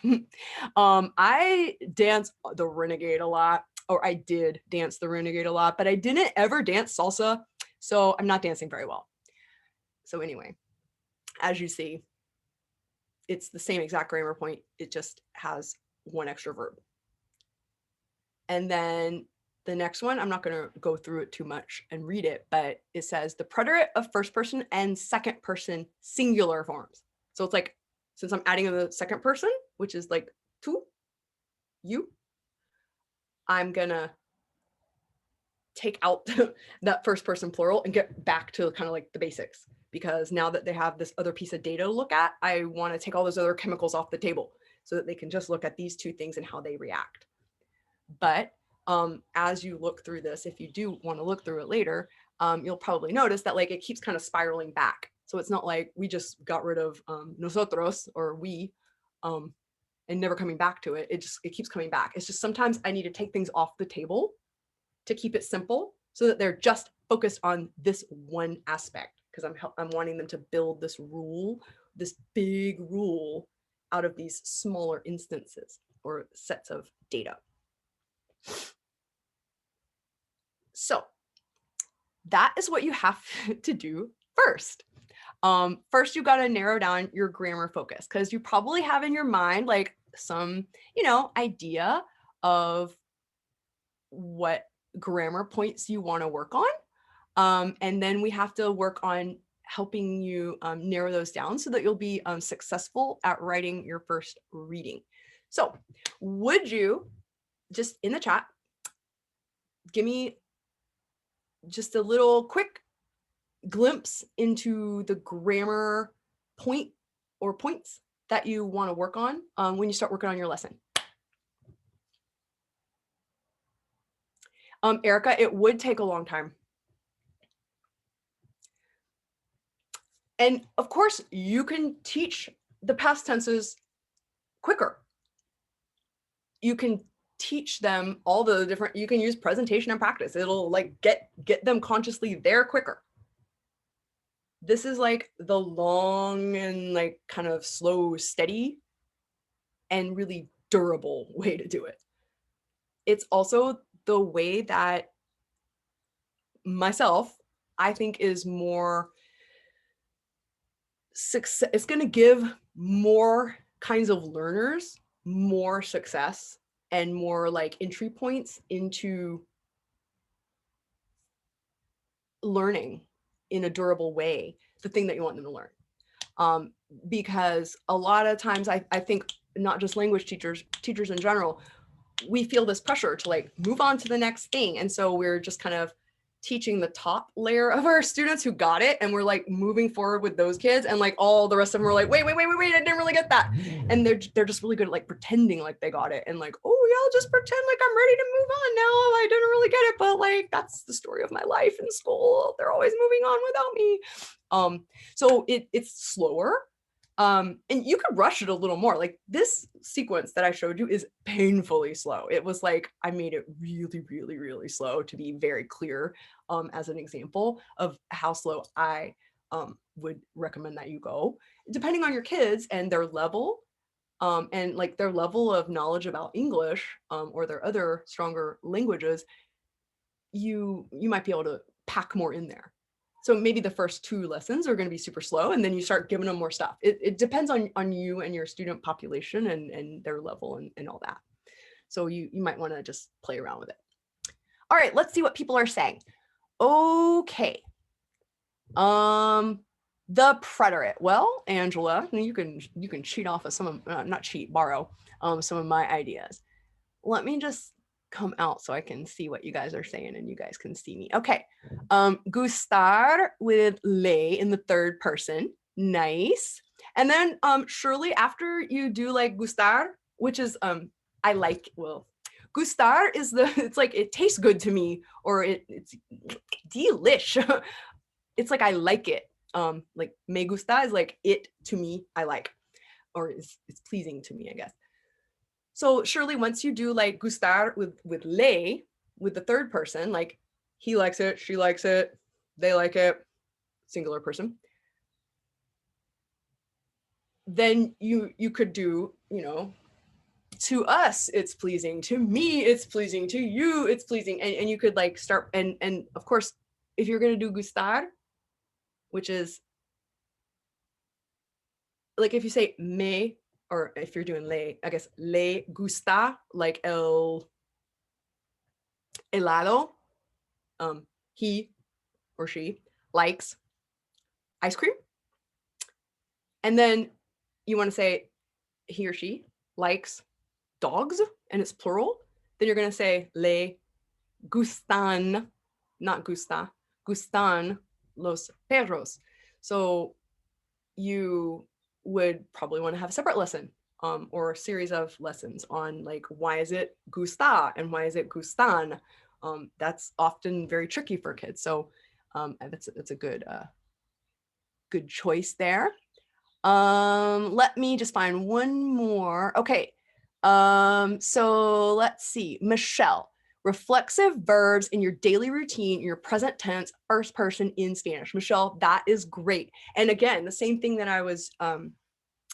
B: I dance the renegade a lot, or I did dance the renegade a lot, but I didn't ever dance salsa. So I'm not dancing very well. So anyway, as you see, it's the same exact grammar point. It just has one extra verb. And then the next one, I'm not going to go through it too much and read it, but it says the preterite of first person and second person singular forms. So it's like, since I'm adding the second person, which is like tu, you, I'm going to take out that first person plural and get back to kind of like the basics. Because now that they have this other piece of data to look at, I want to take all those other chemicals off the table so that they can just look at these 2 things and how they react. But as you look through this, if you do want to look through it later, you'll probably notice that like it keeps kind of spiraling back. So it's not like we just got rid of nosotros or we and never coming back to it. It keeps coming back. It's just sometimes I need to take things off the table to keep it simple so that they're just focused on this one aspect, because I'm wanting them to build this rule, this big rule out of these smaller instances or sets of data. So that is what you have to do first. First, you got to narrow down your grammar focus, because you probably have in your mind like some, idea of what grammar points you want to work on. And then we have to work on helping you narrow those down so that you'll be successful at writing your first reading. So would you just in the chat give me just a little quick glimpse into the grammar point or points that you want to work on when you start working on your lesson? Erica, it would take a long time. And of course, you can teach the past tenses quicker. You can teach them all the different, you can use presentation and practice. It'll like get them consciously there quicker. This is like the long and like kind of slow, steady and really durable way to do it. It's also the way that myself, I think, is more success. It's going to give more kinds of learners more success and more like entry points into learning in a durable way, the thing that you want them to learn. Because a lot of times I think not just language teachers in general, we feel this pressure to like move on to the next thing. And so we're just kind of teaching the top layer of our students who got it. And we're like moving forward with those kids. And like all the rest of them are like, wait, I didn't really get that. And they're just really good at like pretending like they got it. And like, oh yeah, I'll just pretend like I'm ready to move on now. I didn't really get it, but like, that's the story of my life in school. They're always moving on without me. So it's slower. And you could rush it a little more. Like this sequence that I showed you is painfully slow. It was like, I made it really, really, really slow to be very clear as an example of how slow I would recommend that you go, depending on your kids and their level and like their level of knowledge about English or their other stronger languages. you might be able to pack more in there. So maybe the first 2 lessons are going to be super slow, and then you start giving them more stuff. It depends on you and your student population and their level and all that. So you might want to just play around with it. All right, let's see what people are saying. Okay. The preterite. Well, Angela, you can cheat off of some of, not cheat, borrow some of my ideas. Let me just come out so I can see what you guys are saying and you guys can see me. Okay. Gustar with le in the third person. Nice. And then Shirley, after you do like gustar, which is I like, well, gustar is it's like it tastes good to me, or it's delish. It's like I like it. Like me gusta is like it to me, I like, or it's pleasing to me, I guess. So Shirley, once you do like gustar with le, with the third person, like he likes it, she likes it, they like it, singular person, then you could do, you know, to us it's pleasing, to me it's pleasing, to you it's pleasing, and you could like start, and of course if you're going to do gustar, which is like if you say me, or if you're doing le, I guess le gusta, like el helado, he or she likes ice cream. And then you want to say he or she likes dogs, and it's plural. Then you're going to say le gustan, not gusta, gustan los perros. So you would probably want to have a separate lesson or a series of lessons on like, why is it gusta and why is it gustan? That's often very tricky for kids. So that's a good choice there. Let me just find one more. Okay. So let's see. Michelle, reflexive verbs in your daily routine, your present tense, first person in Spanish. Michelle, that is great. And again, the same thing that I was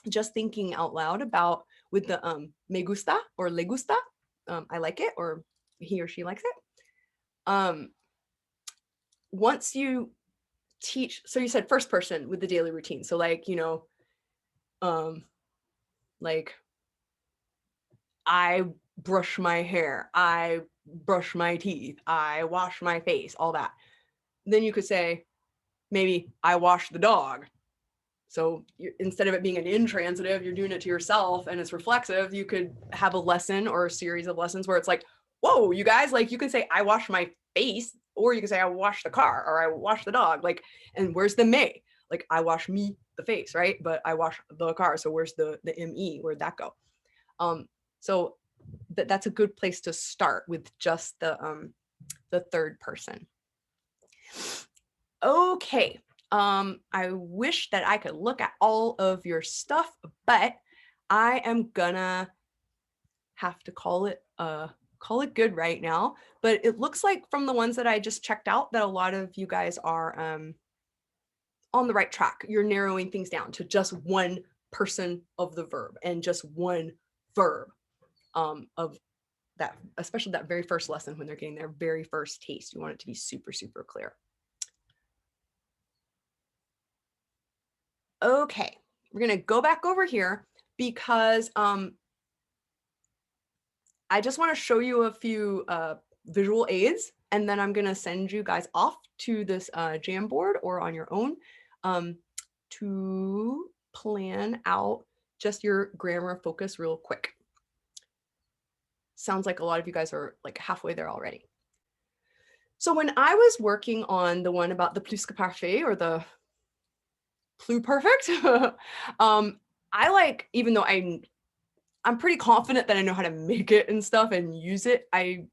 B: just thinking out loud about with the me gusta or le gusta, I like it, or he or she likes it. Once you teach, so you said first person with the daily routine. So like, you know, like I brush my hair, I brush my teeth, I wash my face, all that. Then you could say, maybe I wash the dog. So instead of it being an intransitive, you're doing it to yourself and it's reflexive, you could have a lesson or a series of lessons where it's like, whoa, you guys, like you can say, I wash my face, or you can say, I wash the car, or I wash the dog. Like, and where's the me? Like, I wash me, the face, right? But I wash the car. So where's the me? Where'd that go? So that's a good place to start with just the third person. Okay. I wish that I could look at all of your stuff, but I am gonna have to call it good right now. But it looks like from the ones that I just checked out that a lot of you guys are on the right track. You're narrowing things down to just one person of the verb and just one verb of that, especially that very first lesson when they're getting their very first taste. You want it to be super, super clear. Okay, we're gonna go back over here because I just want to show you a few visual aids, and then I'm gonna send you guys off to this Jamboard or on your own to plan out just your grammar focus real quick. Sounds like a lot of you guys are like halfway there already. So when I was working on the one about the plus que parfait, or the pluperfect, I like, even though I'm pretty confident that I know how to make it and stuff and use it, I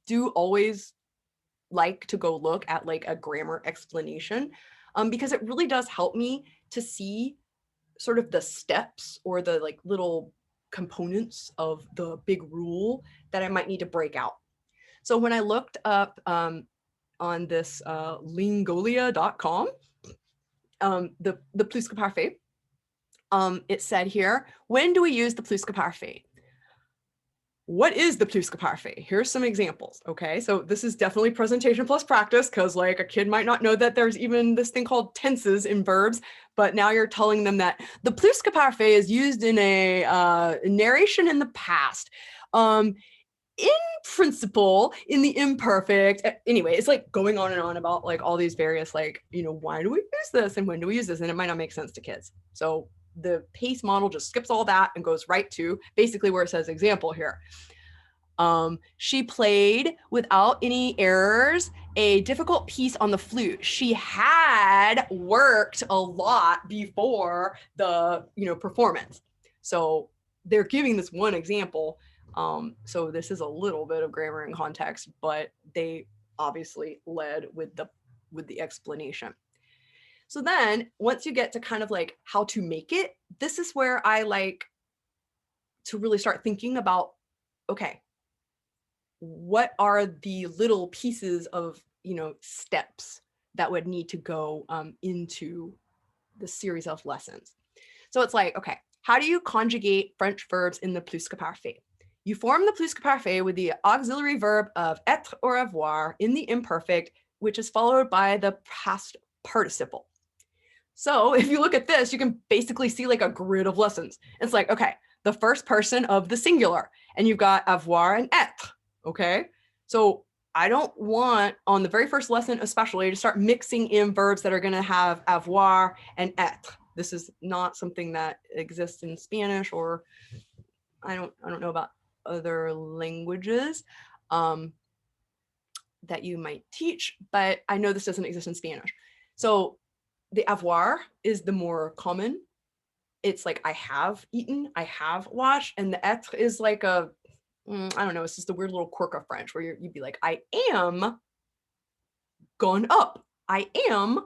B: do always like to go look at like a grammar explanation because it really does help me to see sort of the steps or the like little components of the big rule that I might need to break out. So when I looked up on this lingolia.com, the plus que parfait, it said here, when do we use the plus que parfait? what is the plus que parfait? Here's some examples. Okay, so this is definitely presentation plus practice, because like a kid might not know that there's even this thing called tenses in verbs, but now you're telling them that the plus que parfait is used in a narration in the past. In principle, in the imperfect. Anyway, it's like going on and on about like all these various like, why do we use this and when do we use this? And it might not make sense to kids. So the PACE model just skips all that and goes right to basically where it says example here. She played without any errors a difficult piece on the flute. She had worked a lot before the performance. So they're giving this one example. So this is a little bit of grammar and context, but they obviously led with the explanation. So then once you get to kind of like how to make it, this is where I like to really start thinking about, okay, what are the little pieces of, steps that would need to go into the series of lessons. So it's like, okay, how do you conjugate French verbs in the plus que parfait? You form the plus que parfait with the auxiliary verb of être or avoir in the imperfect, which is followed by the past participle. So if you look at this, you can basically see like a grid of lessons. It's like, okay, the first person of the singular, and you've got avoir and être, okay? So I don't want, on the very first lesson especially, to start mixing in verbs that are gonna have avoir and être. This is not something that exists in Spanish, or I don't know about other languages that you might teach, but I know this doesn't exist in Spanish. So the avoir is the more common. It's like I have eaten, I have watched, and the être is like I don't know, it's just a weird little quirk of French where you'd be like, I am gone up, I am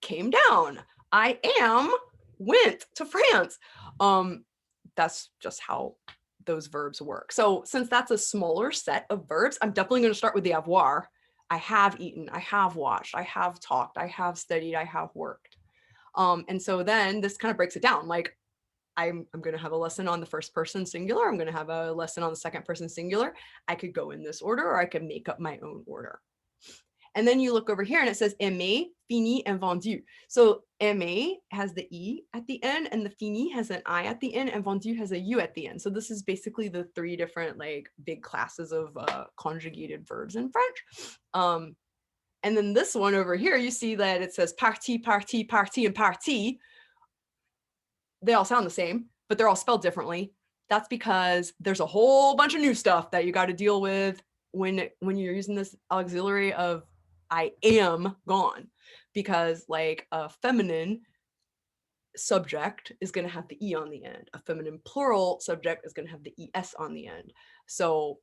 B: came down, I am went to France. That's just how those verbs work. So since that's a smaller set of verbs, I'm definitely going to start with the avoir. I have eaten, I have watched, I have talked, I have studied, I have worked. And so then this kind of breaks it down. Like I'm going to have a lesson on the first person singular. I'm going to have a lesson on the second person singular. I could go in this order, or I could make up my own order. And then you look over here and it says aimer, fini, and vendu. So aimer has the E at the end, and the fini has an I at the end, and vendu has a U at the end. So this is basically the three different like big classes of conjugated verbs in French. And then this one over here, you see that it says partie, partie, partie, and partie. They all sound the same, but they're all spelled differently. That's because there's a whole bunch of new stuff that you got to deal with when you're using this auxiliary of I am gone, because like a feminine subject is going to have the E on the end. A feminine plural subject is going to have the ES on the end. So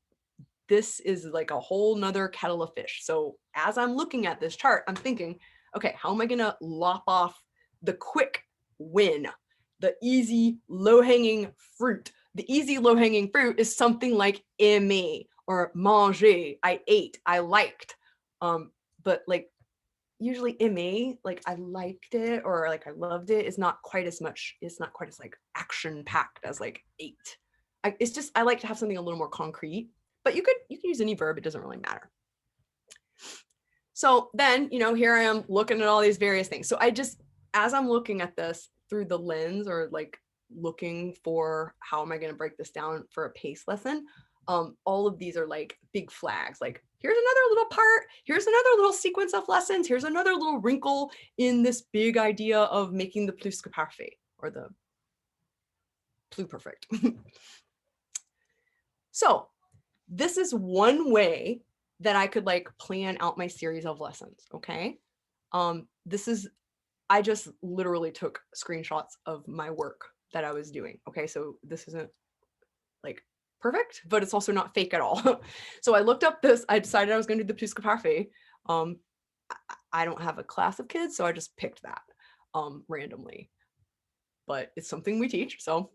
B: this is like a whole nother kettle of fish. So as I'm looking at this chart, I'm thinking, okay, how am I going to lop off the quick win, the easy low-hanging fruit? The easy low-hanging fruit is something like aimer or manger. I ate, I liked. But like usually aimer, like I liked it or like I loved it, is not quite as much, it's not quite as like action packed as like ate. It's just, I like to have something a little more concrete, but you can use any verb, it doesn't really matter. So then, here I am looking at all these various things. So I just, as I'm looking at this through the lens, or like looking for how am I going to break this down for a PACE lesson, all of these are like big flags. Like here's another little part, here's another little sequence of lessons, here's another little wrinkle in this big idea of making the plus que parfait, or the pluperfect. So this is one way that I could like plan out my series of lessons. Okay. I just literally took screenshots of my work that I was doing. Okay. So this isn't like perfect, but it's also not fake at all. So I looked up this, I decided I was going to do the plus que parfait. I don't have a class of kids, so I just picked that randomly, but it's something we teach. So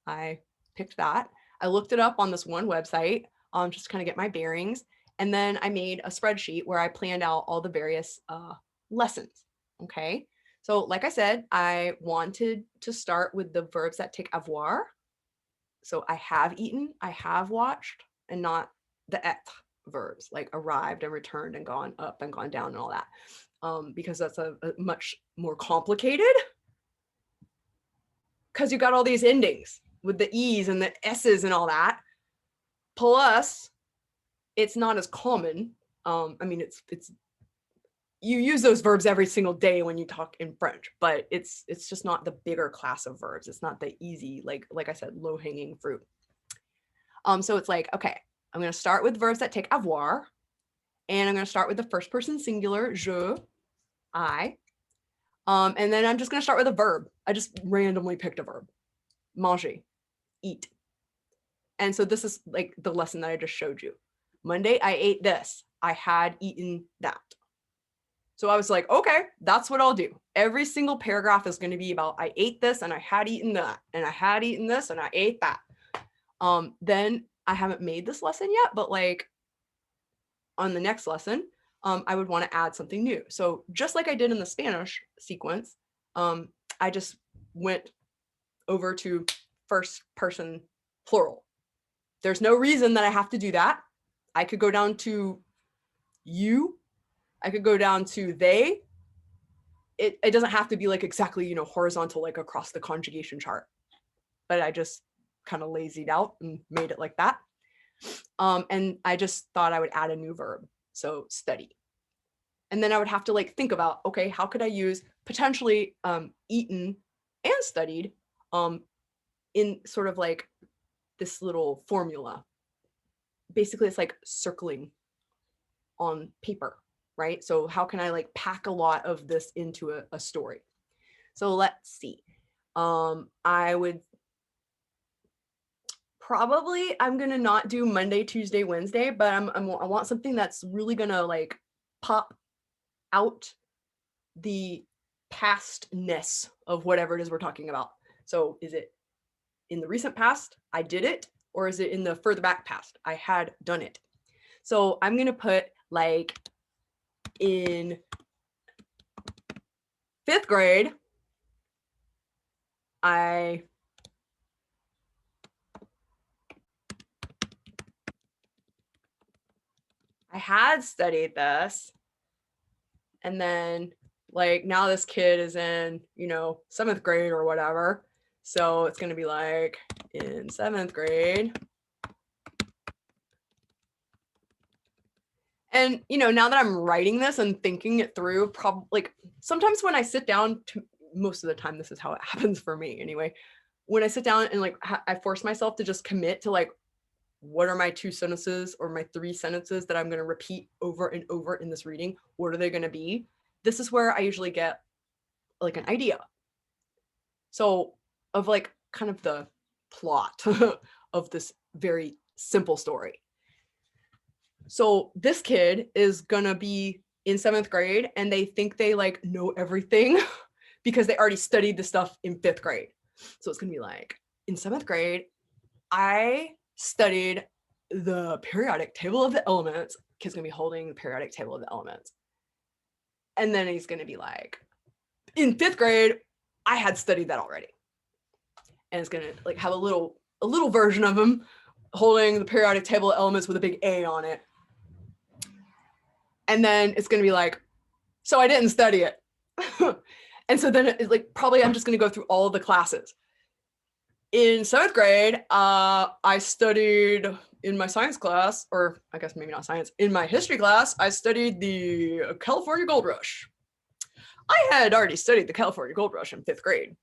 B: I picked that. I looked it up on this one website, just to kind of get my bearings. And then I made a spreadsheet where I planned out all the various lessons. Okay. So like I said, I wanted to start with the verbs that take avoir. So I have eaten, I have watched, and not the être verbs like arrived and returned and gone up and gone down and all that. Because that's a much more complicated, because you got all these endings with the E's and the S's and all that. Plus, it's not as common. I mean, it's you use those verbs every single day when you talk in French, but it's just not the bigger class of verbs. It's not the easy, like I said, low-hanging fruit. So it's like, okay, I'm going to start with verbs that take avoir, and I'm going to start with the first person singular, je, I. And then I'm just going to start with a verb. I just randomly picked a verb. Manger, eat. And so this is like the lesson that I just showed you. Monday, I ate this. I had eaten that. So I was like, okay, that's what I'll do. Every single paragraph is going to be about I ate this and I had eaten that, and I had eaten this and I ate that. Then I haven't made this lesson yet, but like on the next lesson, I would want to add something new. So just like I did in the Spanish sequence, I just went over to first person plural. There's no reason that I have to do that. I could go down to you. I could go down to they. It doesn't have to be like exactly, horizontal, like across the conjugation chart, but I just kind of lazied out and made it like that. And I just thought I would add a new verb. So study. And then I would have to like think about, okay, how could I use potentially eaten and studied in sort of like this little formula. Basically, it's like circling on paper, right? So how can I like pack a lot of this into a story? So let's see. I would probably, I'm gonna not do Monday, Tuesday, Wednesday, but I want something that's really gonna like pop out the pastness of whatever it is we're talking about. So is it in the recent past, I did it, or is it in the further back past, I had done it? So I'm gonna put like in 5th grade, I had studied this, and then like now this kid is in 7th grade or whatever, so it's going to be like in 7th grade. And now that I'm writing this and thinking it through, probably like sometimes when I sit down to, most of the time this is how it happens for me anyway, when I sit down and like I force myself to just commit to like, what are my 2 sentences or my 3 sentences that I'm going to repeat over and over in this reading? What are they going to be? This is where I usually get like an idea. So of like kind of the plot of this very simple story. So this kid is going to be in 7th grade and they think they like know everything because they already studied the stuff in 5th grade. So it's going to be like, in 7th grade, I studied the periodic table of the elements. Kid's gonna be holding the periodic table of the elements. And then he's gonna be like, in 5th grade, I had studied that already. And it's gonna like have a little version of him holding the periodic table of elements with a big A on it. And then it's gonna be like, so I didn't study it. And so then it's like, probably I'm just gonna go through all of the classes. In 7th grade, I studied in my science class, or I guess maybe not science, in my history class, I studied the California Gold Rush. I had already studied the California Gold Rush in 5th grade.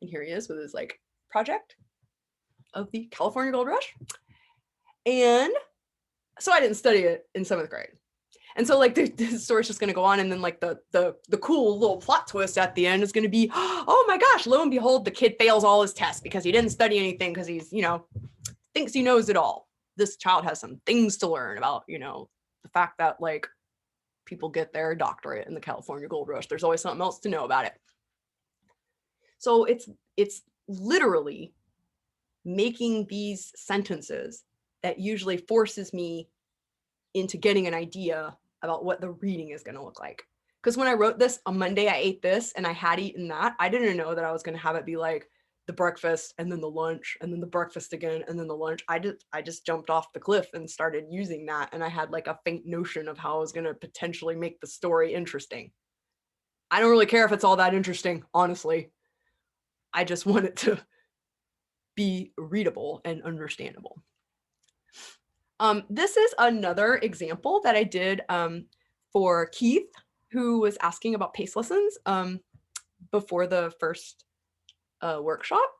B: And here he is with his like project of the California Gold Rush. And so I didn't study it in 7th grade. And so like the story's just going to go on, and then like the cool little plot twist at the end is going to be, oh my gosh, lo and behold, the kid fails all his tests because he didn't study anything, because he's thinks he knows it all. This child has some things to learn about the fact that like people get their doctorate in the California Gold Rush. There's always something else to know about it. So it's literally making these sentences that usually forces me into getting an idea about what the reading is going to look like. Because when I wrote this on Monday, I ate this and I had eaten that, I didn't know that I was going to have it be like, the breakfast and then the lunch and then the breakfast again and then the lunch. I just jumped off the cliff and started using that, and I had like a faint notion of how I was going to potentially make the story interesting. I don't really care if it's all that interesting, honestly. I just want it to be readable and understandable. This is another example that I did for Keith, who was asking about pace lessons before the first workshop.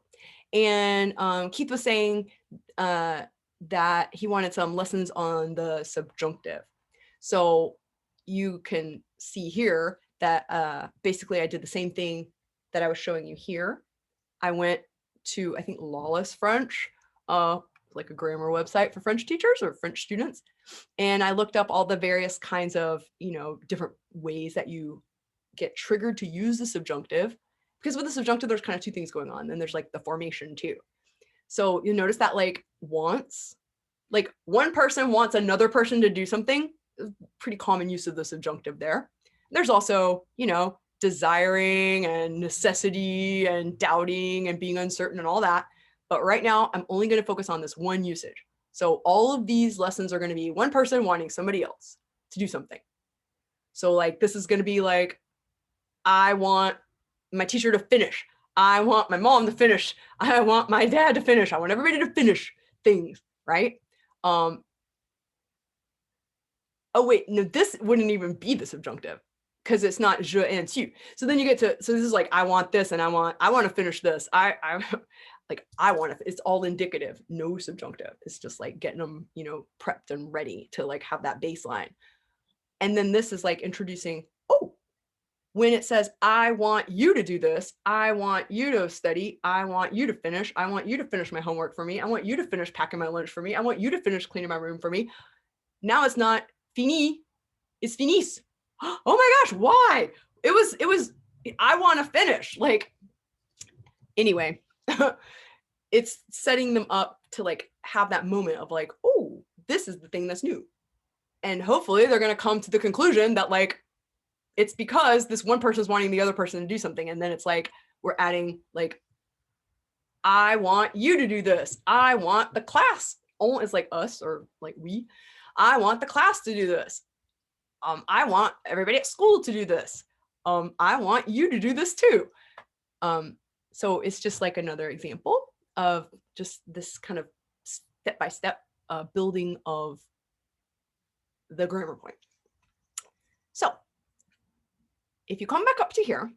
B: And Keith was saying that he wanted some lessons on the subjunctive. So you can see here that basically I did the same thing that I was showing you here. I went to, I think, Lawless French, like a grammar website for French teachers or French students. And I looked up all the various kinds of, different ways that you get triggered to use the subjunctive. Because with the subjunctive, there's kind of two things going on. And there's like the formation too. So you notice that like wants, like one person wants another person to do something, pretty common use of the subjunctive there. There's also, desiring and necessity and doubting and being uncertain and all that. But right now, I'm only going to focus on this one usage. So all of these lessons are going to be one person wanting somebody else to do something. So like, this is going to be like, I want my teacher to finish. I want my mom to finish. I want my dad to finish. I want everybody to finish things, right? Oh wait, no, this wouldn't even be the subjunctive because it's not je and tu. So then you get to, so this is like, I want this and I want to finish this. I want to, it's all indicative, no subjunctive. It's just like getting them, prepped and ready to like have that baseline. And then this is like introducing, when it says, I want you to do this, I want you to study, I want you to finish, I want you to finish my homework for me, I want you to finish packing my lunch for me, I want you to finish cleaning my room for me. Now it's not fini, it's finis. Oh my gosh, why? It was, I want to finish. Like, anyway, it's setting them up to like have that moment of like, oh, this is the thing that's new. And hopefully they're going to come to the conclusion that like, it's because this one person is wanting the other person to do something. And then it's like, we're adding like, I want you to do this. I want the class. Oh, it's like us or like we. I want the class to do this. I want everybody at school to do this. I want you to do this too. So it's just like another example of just this kind of step-by-step building of the grammar point. So if you come back up to here,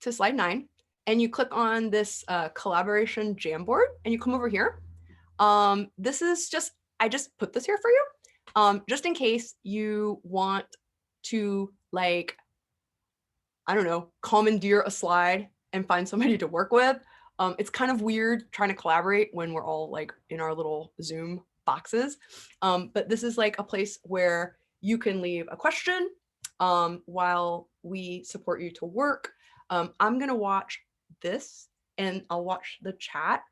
B: to slide 9, and you click on this collaboration Jamboard, and you come over here, this is just, I just put this here for you, just in case you want to like, I don't know, commandeer a slide and find somebody to work with. It's kind of weird trying to collaborate when we're all like in our little Zoom boxes. But this is like a place where you can leave a question while we support you to work. I'm gonna watch this and I'll watch the chat.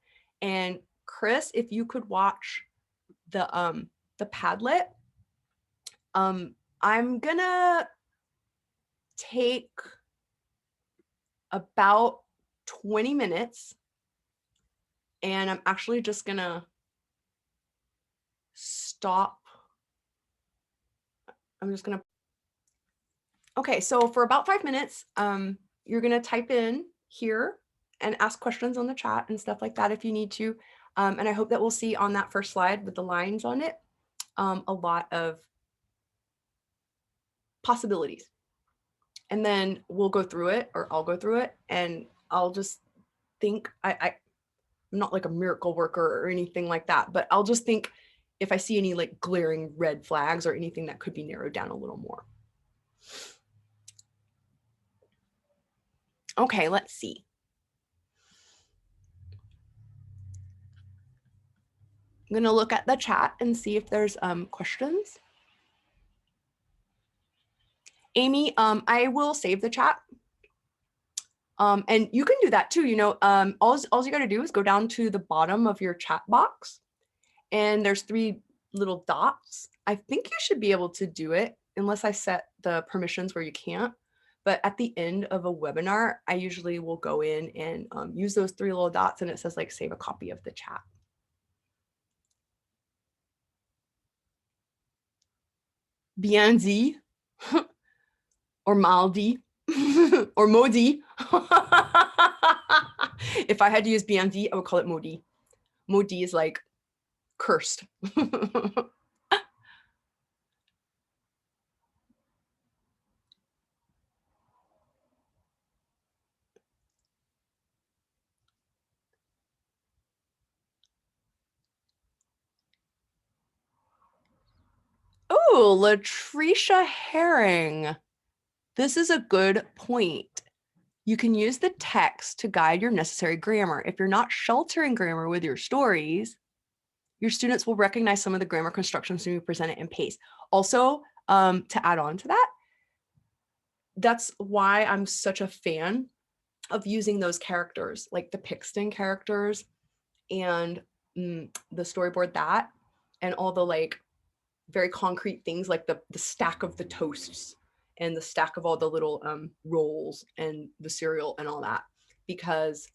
B: And Chris, if you could watch the Padlet, I'm gonna take about 20 minutes and I'm actually just gonna stop. I'm just gonna, okay, so for about 5 minutes, you're gonna type in here and ask questions on the chat and stuff like that if you need to. And I hope that we'll see on that first slide with the lines on it, a lot of possibilities. And then we'll go through it, or I'll go through it, and I'll just think, I'm not like a miracle worker or anything like that, but I'll just think if I see any like glaring red flags or anything that could be narrowed down a little more. Okay, let's see. I'm gonna look at the chat and see if there's questions. Amy, I will save the chat. And you can do that too. All you gotta do is go down to the bottom of your chat box and there's 3 little dots. I think you should be able to do it unless I set the permissions where you can't. But at the end of a webinar, I usually will go in and use those 3 little dots, and it says like save a copy of the chat. Bien dit, or maldi, or modi. If I had to use bien dit, I would call it modi. Modi is like cursed. Oh, Latricia Herring. This is a good point. You can use the text to guide your necessary grammar. If you're not sheltering grammar with your stories, your students will recognize some of the grammar constructions when you present it in pace. Also, to add on to that, that's why I'm such a fan of using those characters, like the Pixton characters and the storyboard that, and all the like very concrete things like the stack of the toasts and the stack of all the little rolls and the cereal and all that, because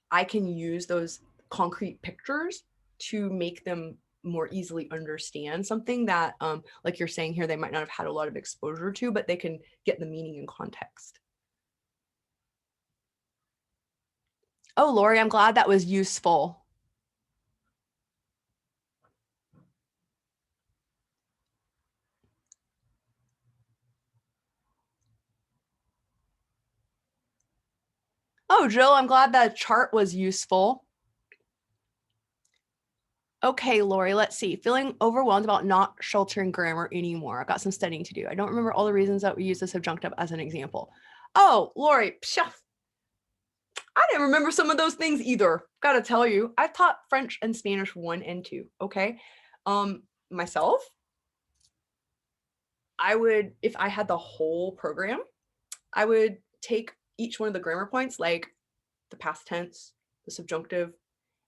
B: I can use those concrete pictures to make them more easily understand something that, like you're saying here, they might not have had a lot of exposure to, but they can get the meaning and context. Oh, Lori, I'm glad that was useful. Oh, Jill, I'm glad that chart was useful. Okay, Lori, let's see. Feeling overwhelmed about not sheltering grammar anymore. I've got some studying to do. I don't remember all the reasons that we use the subjunctive as an example. Oh, Lori, I didn't remember some of those things either. Gotta tell you, I taught French and Spanish 1 and 2, okay? Myself, I would, if I had the whole program, I would take each one of the grammar points, like the past tense, the subjunctive,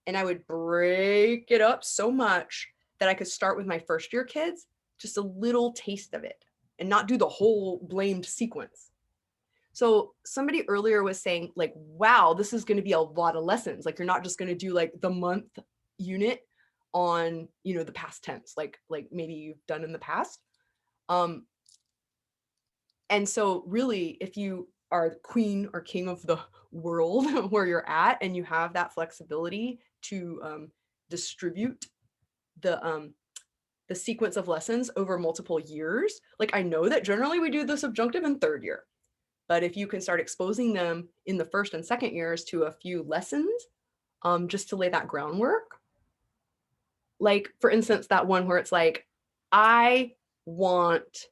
B: and I would break it up so much that I could start with my first year kids, just a little taste of it, and not do the whole blamed sequence. So somebody earlier was saying like, wow, this is going to be a lot of lessons. Like you're not just going to do like the month unit on, you know, the past tense, like maybe you've done in the past. And so really, if you are the queen or king of the world where you're at, and you have that flexibility to distribute the sequence of lessons over multiple years, like I know that generally we do the subjunctive in 3rd year. But if you can start exposing them in the 1st and 2nd years to a few lessons, just to lay that groundwork. Like, for instance, that one where it's like, I want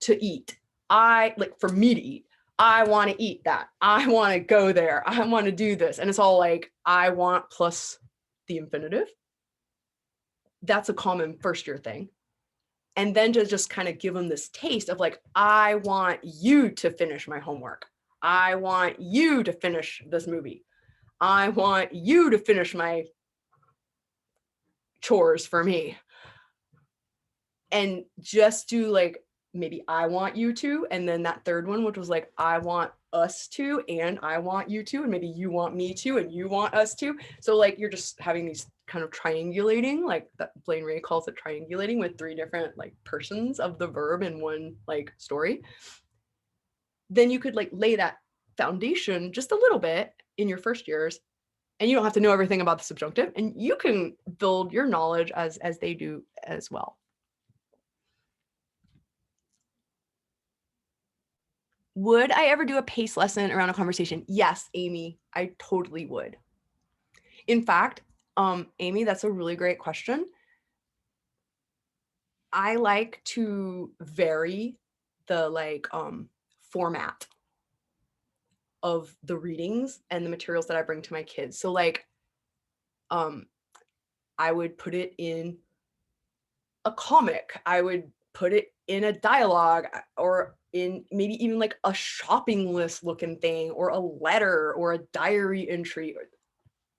B: to eat. Like for me to eat, I want to eat that. I want to go there. I want to do this. And it's all like, I want plus the infinitive. That's a common 1st year thing. And then to just kind of give them this taste of like, I want you to finish my homework. I want you to finish this movie. I want you to finish my chores for me. And just do like, maybe I want you to, and then that 3rd one, which was like, I want us to, and I want you to, and maybe you want me to, and you want us to. So like, you're just having these kind of triangulating, like that Blaine Ray calls it triangulating, with 3 different like persons of the verb in one like story. Then you could like lay that foundation just a little bit in your 1st years, and you don't have to know everything about the subjunctive, and you can build your knowledge as they do as well. Would I ever do a pace lesson around a conversation? Yes, Amy, I totally would. In fact, Amy, that's a really great question. I like to vary the like format of the readings and the materials that I bring to my kids. So like, I would put it in a comic. I would put it in a dialogue, or in maybe even like a shopping list looking thing, or a letter, or a diary entry.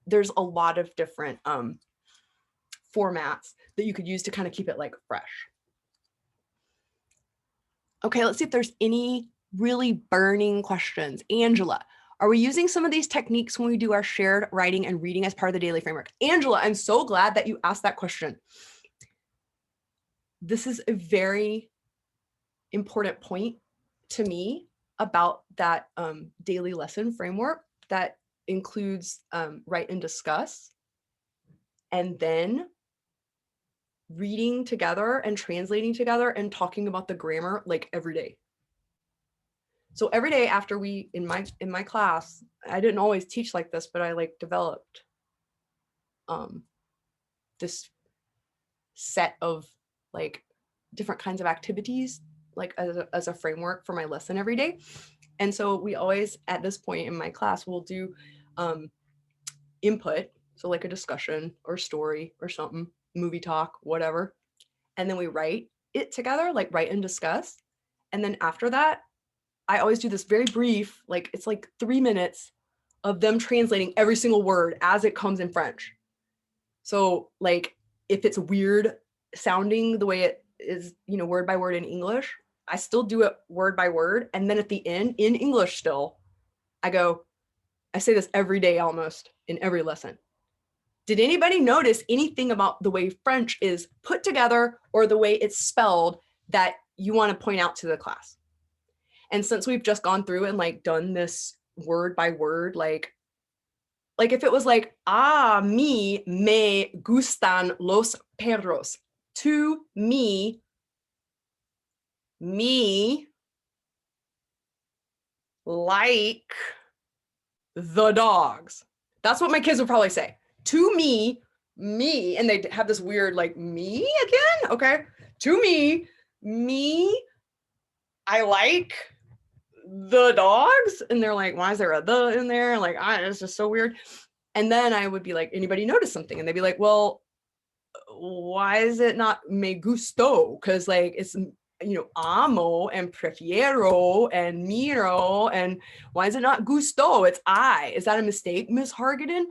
B: There's a lot of different formats that you could use to kind of keep it like fresh. Okay, let's see if there's any really burning questions. Angela, are we using some of these techniques when we do our shared writing and reading as part of the daily framework? Angela, I'm so glad that you asked that question. This is a very important point to me about that daily lesson framework that includes write and discuss, and then reading together and translating together and talking about the grammar like every day. So every day after we, in my class, I didn't always teach like this, but I like developed this set of like different kinds of activities like as a framework for my lesson every day. And so we always, at this point in my class, will do input, so like a discussion or story or something, movie talk, whatever. And then we write it together, like write and discuss. And then after that, I always do this very brief, like it's like 3 minutes of them translating every single word as it comes in French. So like if it's weird sounding the way it is, word by word in English, I still do it word by word. And then at the end in English still, I say this every day almost in every lesson. Did anybody notice anything about the way French is put together or the way it's spelled that you want to point out to the class? And since we've just gone through and like done this word by word, like if it was like, me me gustan los perros. To me like the dogs. That's what my kids would probably say. To me, and they have this weird like me again. Okay. To me, I like the dogs. And they're like, why is there a the in there? Like, it's just so weird. And then I would be like, anybody notice something? And they'd be like, well, why is it not me gusto? Because like it's amo and prefiero and miro, and why is it not gusto? It's I. Is that a mistake, Miss Hargaden?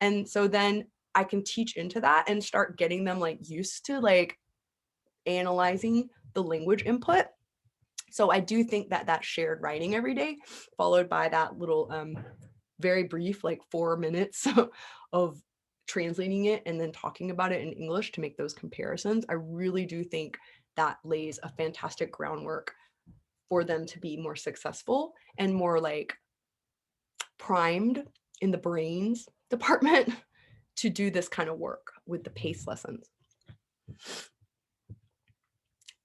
B: And so then I can teach into that and start getting them like used to like analyzing the language input. So I do think that shared writing every day, followed by that little very brief, like 4 minutes of translating it and then talking about it in English to make those comparisons, I really do think that lays a fantastic groundwork for them to be more successful and more like primed in the brains department to do this kind of work with the PACE lessons.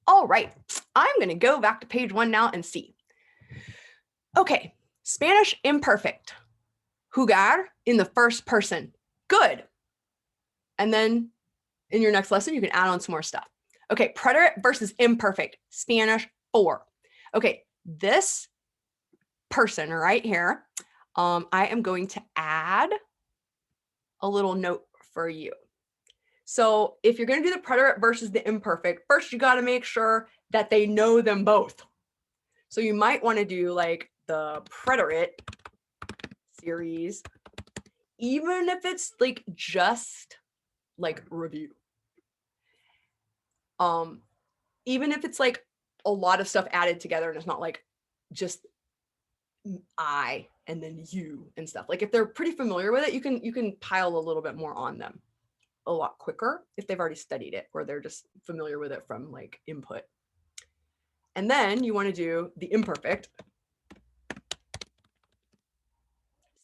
B: All right, I'm going to go back to page 1 now and see. Okay, Spanish imperfect. Jugar in the first person. Good. And then in your next lesson, you can add on some more stuff. Okay, preterite versus imperfect. Spanish 4. Okay, this person right here, I am going to add a little note for you. So if you're going to do the preterite versus the imperfect, first you got to make sure that they know them both. So you might want to do like the preterite series, even if it's like just like review. Even if it's like a lot of stuff added together and it's not like just I and then you and stuff. Like if they're pretty familiar with it, you can pile a little bit more on them a lot quicker if they've already studied it or they're just familiar with it from like input. And then you want to do the imperfect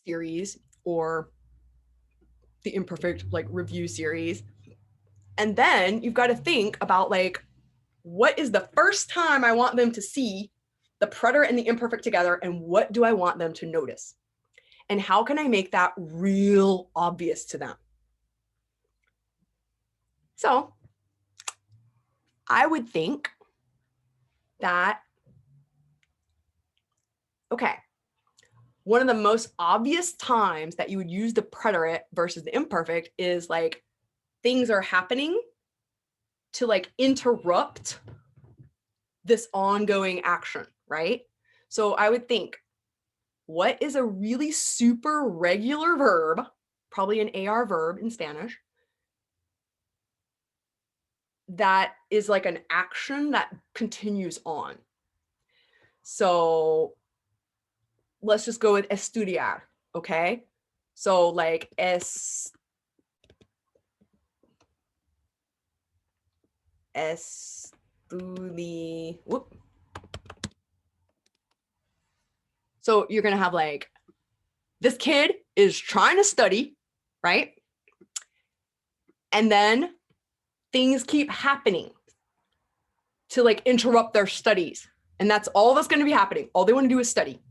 B: series or the imperfect like review series. And then you've got to think about like, what is the first time I want them to see the preterite and the imperfect together, and what do I want them to notice? And how can I make that real obvious to them? So I would think that, okay, one of the most obvious times that you would use the preterite versus the imperfect is like things are happening to like interrupt this ongoing action, right? So I would think, what is a really super regular verb, probably an AR verb in Spanish, that is like an action that continues on? So let's just go with estudiar, okay? So like whoop. So you're gonna have like, this kid is trying to study, right? And then things keep happening to like interrupt their studies. And that's all that's gonna be happening. All they wanna do is study.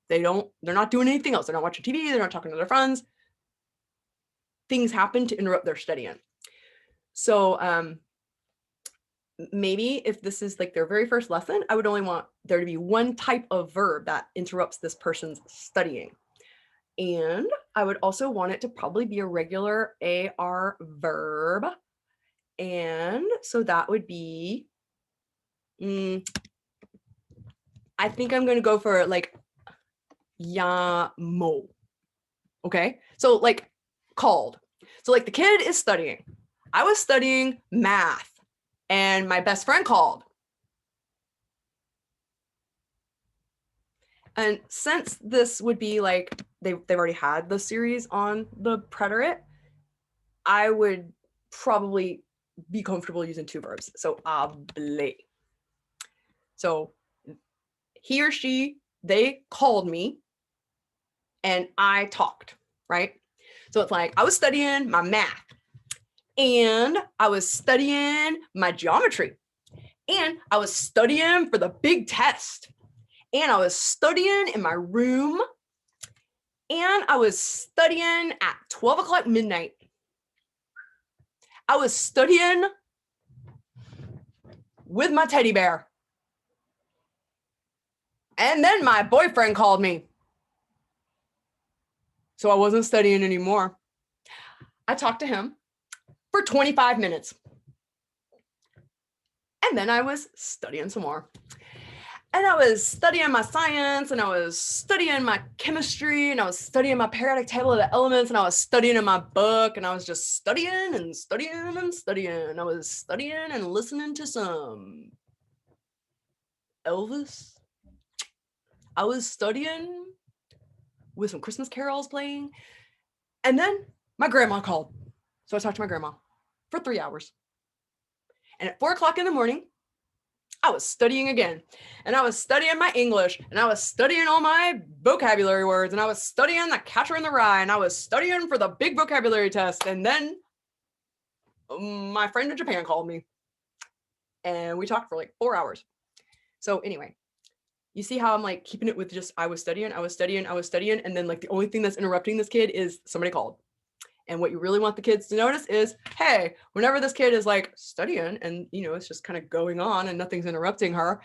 B: They're not doing anything else. They're not watching TV, they're not talking to their friends. Things happen to interrupt their studying. So maybe if this is like their very first lesson, I would only want there to be one type of verb that interrupts this person's studying. And I would also want it to probably be a regular AR verb. And so that would be, I think I'm going to go for like llamo. Okay. So like called. So like the kid is studying. I was studying math and my best friend called. And since this would be like, they've already had the series on the preterite, I would probably be comfortable using two verbs. So hable. So he or she, they called me and I talked, right? So it's like, I was studying my math and I was studying my geometry and I was studying for the big test and I was studying in my room and I was studying at 12 o'clock midnight. I was studying with my teddy bear. And then my boyfriend called me. So I wasn't studying anymore. I talked to him for 25 minutes. And then I was studying some more. And I was studying my science and I was studying my chemistry and I was studying my periodic table of the elements and I was studying in my book and I was just studying and studying and studying. I was studying and listening to some Elvis. I was studying with some Christmas carols playing. And then my grandma called. So I talked to my grandma for 3 hours. And at 4 o'clock in the morning, I was studying again. And I was studying my English and I was studying all my vocabulary words and I was studying the Catcher in the Rye and I was studying for the big vocabulary test. And then my friend in Japan called me and we talked for like 4 hours. So anyway, you see how I'm like keeping it with just I was studying. And then like the only thing that's interrupting this kid is somebody called. And what you really want the kids to notice is, hey, whenever this kid is like studying and, you know, it's just kind of going on and nothing's interrupting her,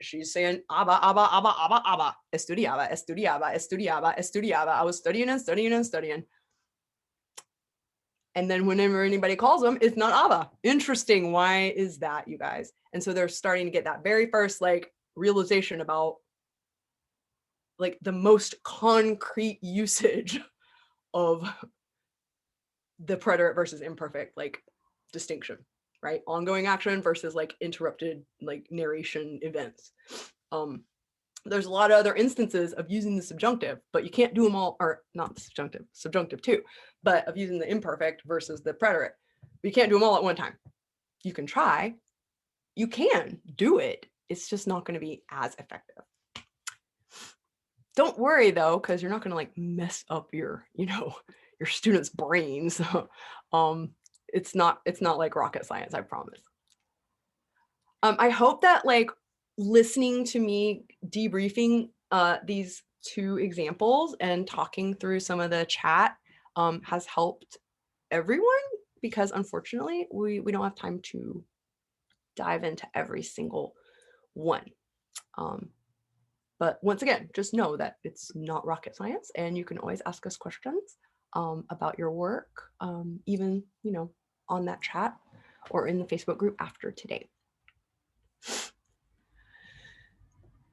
B: she's saying, abba, abba, abba, abba, abba, estudiaba, estudiaba, estudiaba, estudiaba. I was studying and studying and studying. And then whenever anybody calls them, it's not abba. Interesting. Why is that, you guys? And so they're starting to get that very first like realization about like the most concrete usage of the preterite versus imperfect like distinction, right? Ongoing action versus like interrupted like narration events. There's a lot of other instances of using the subjunctive, but you can't do them all, or not the subjunctive too, but of using the imperfect versus the preterite. You can't do them all at one time. You can try, you can do it. It's just not going to be as effective. Don't worry though, because you're not going to like mess up your, you know, your students' brains. It's not like rocket science, I promise. I hope that like listening to me debriefing these two examples and talking through some of the chat has helped everyone, because unfortunately we don't have time to dive into every single one. But once again, just know that it's not rocket science and you can always ask us questions about your work, even, you know, on that chat or in the Facebook group after today.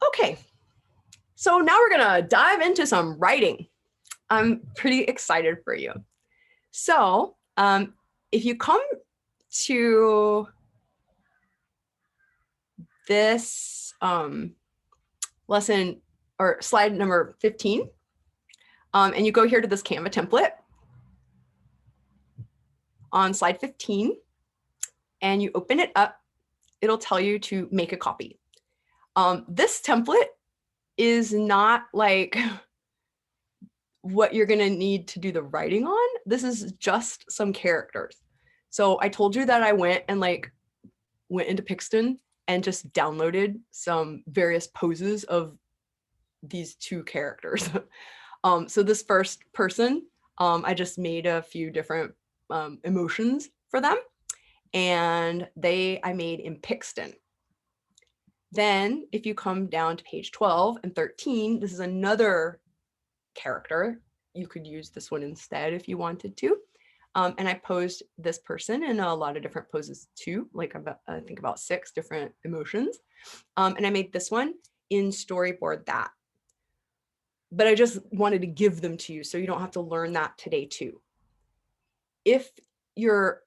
B: Okay, so now we're gonna dive into some writing. I'm pretty excited for you. So if you come to this lesson or slide number 15. And you go here to this Canva template on slide 15 and you open it up. It'll tell you to make a copy. This template is not like what you're going to need to do the writing on. This is just some characters. So I told you that I went into Pixton and just downloaded some various poses of these two characters. So this first person, I just made a few different emotions for them, and I made in Pixton. Then if you come down to page 12 and 13, this is another character. You could use this one instead if you wanted to. And I posed this person in a lot of different poses too, like I think about 6 different emotions. And I made this one in Storyboard That. But I just wanted to give them to you so you don't have to learn that today too. If you're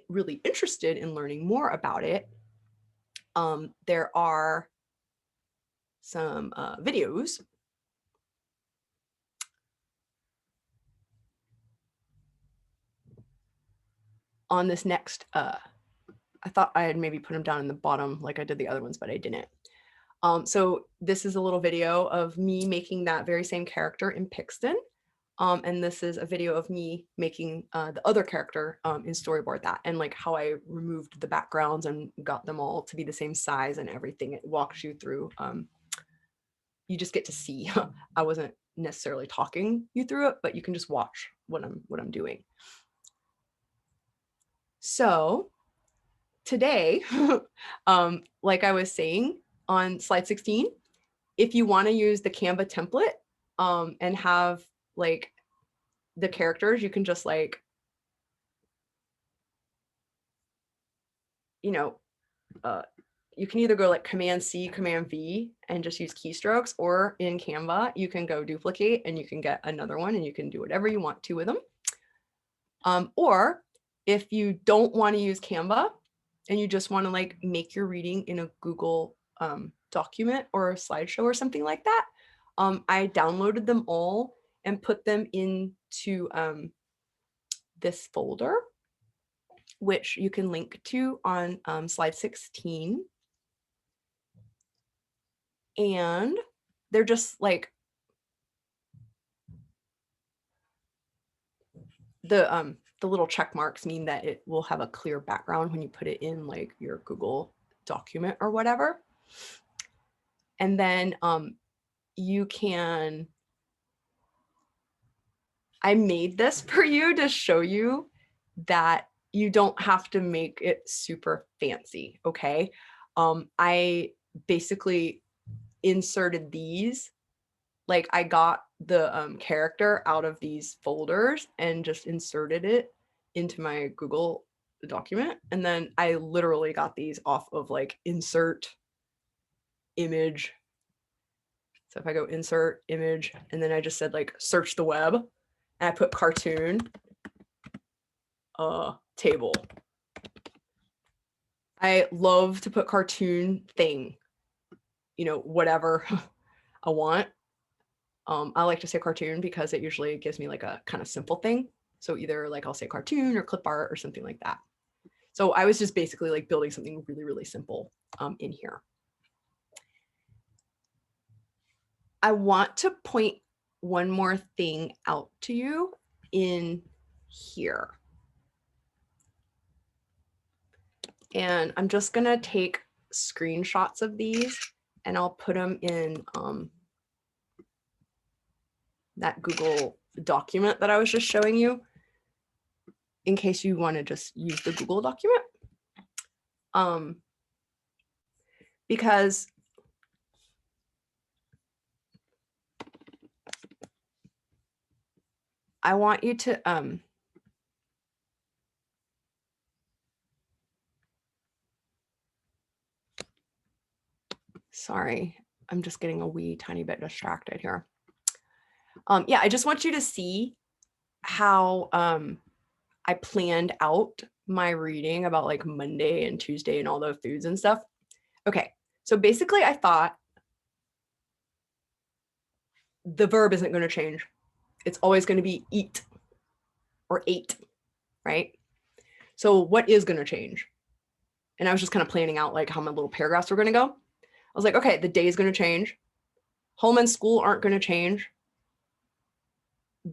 B: really interested in learning more about it, there are some videos on this next, I thought I had maybe put them down in the bottom like I did the other ones, but I didn't. So this is a little video of me making that very same character in Pixton. And this is a video of me making the other character in Storyboard That, and like how I removed the backgrounds and got them all to be the same size and everything. It walks you through. You just get to see. I wasn't necessarily talking you through it, but you can just watch what I'm doing. So today, like I was saying on slide 16, if you want to use the Canva template and have like the characters, you can just like, you can either go like Command C, Command V and just use keystrokes, or in Canva, you can go duplicate and you can get another one and you can do whatever you want to with them. Or if you don't want to use Canva and you just want to like make your reading in a Google document or a slideshow or something like that, I downloaded them all and put them into this folder, which you can link to on slide 16. And they're just like the little check marks mean that it will have a clear background when you put it in like your Google document or whatever. And then I made this for you to show you that you don't have to make it super fancy, okay? I basically inserted these, like I got the character out of these folders and just inserted it into my Google document. And then I literally got these off of like insert image. So if I go insert image and then I just said like search the web and I put cartoon table. I love to put cartoon thing, whatever I want. I like to say cartoon because it usually gives me like a kind of simple thing. So either like I'll say cartoon or clip art or something like that. So I was just basically like building something really, really simple in here. I want to point one more thing out to you in here. And I'm just going to take screenshots of these and I'll put them in that Google document that I was just showing you in case you want to just use the Google document. Because I want you to sorry, I'm just getting a wee tiny bit distracted here. Yeah, I just want you to see how I planned out my reading about like Monday and Tuesday and all the foods and stuff. Okay, so basically I thought the verb isn't going to change. It's always going to be eat or ate, right? So what is going to change? And I was just kind of planning out like how my little paragraphs were going to go. I was like, okay, the day is going to change. Home and school aren't going to change.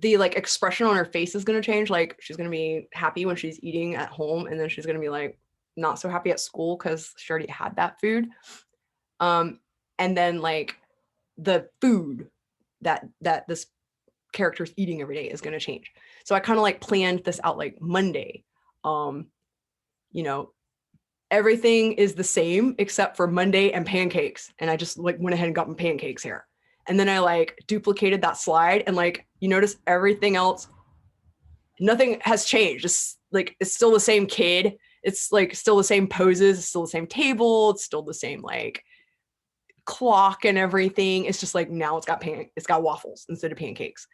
B: The like expression on her face is going to change. Like she's going to be happy when she's eating at home, and then she's going to be like not so happy at school because she already had that food. And then like the food that this character's eating every day is going to change. So I kind of like planned this out like Monday. You know, everything is the same except for Monday and pancakes. And I just like went ahead and got my pancakes here. And then I like duplicated that slide, and like you notice everything else, nothing has changed. It's like it's still the same kid. It's like still the same poses, it's still the same table, it's still the same like clock and everything. It's just like now it's got waffles instead of pancakes.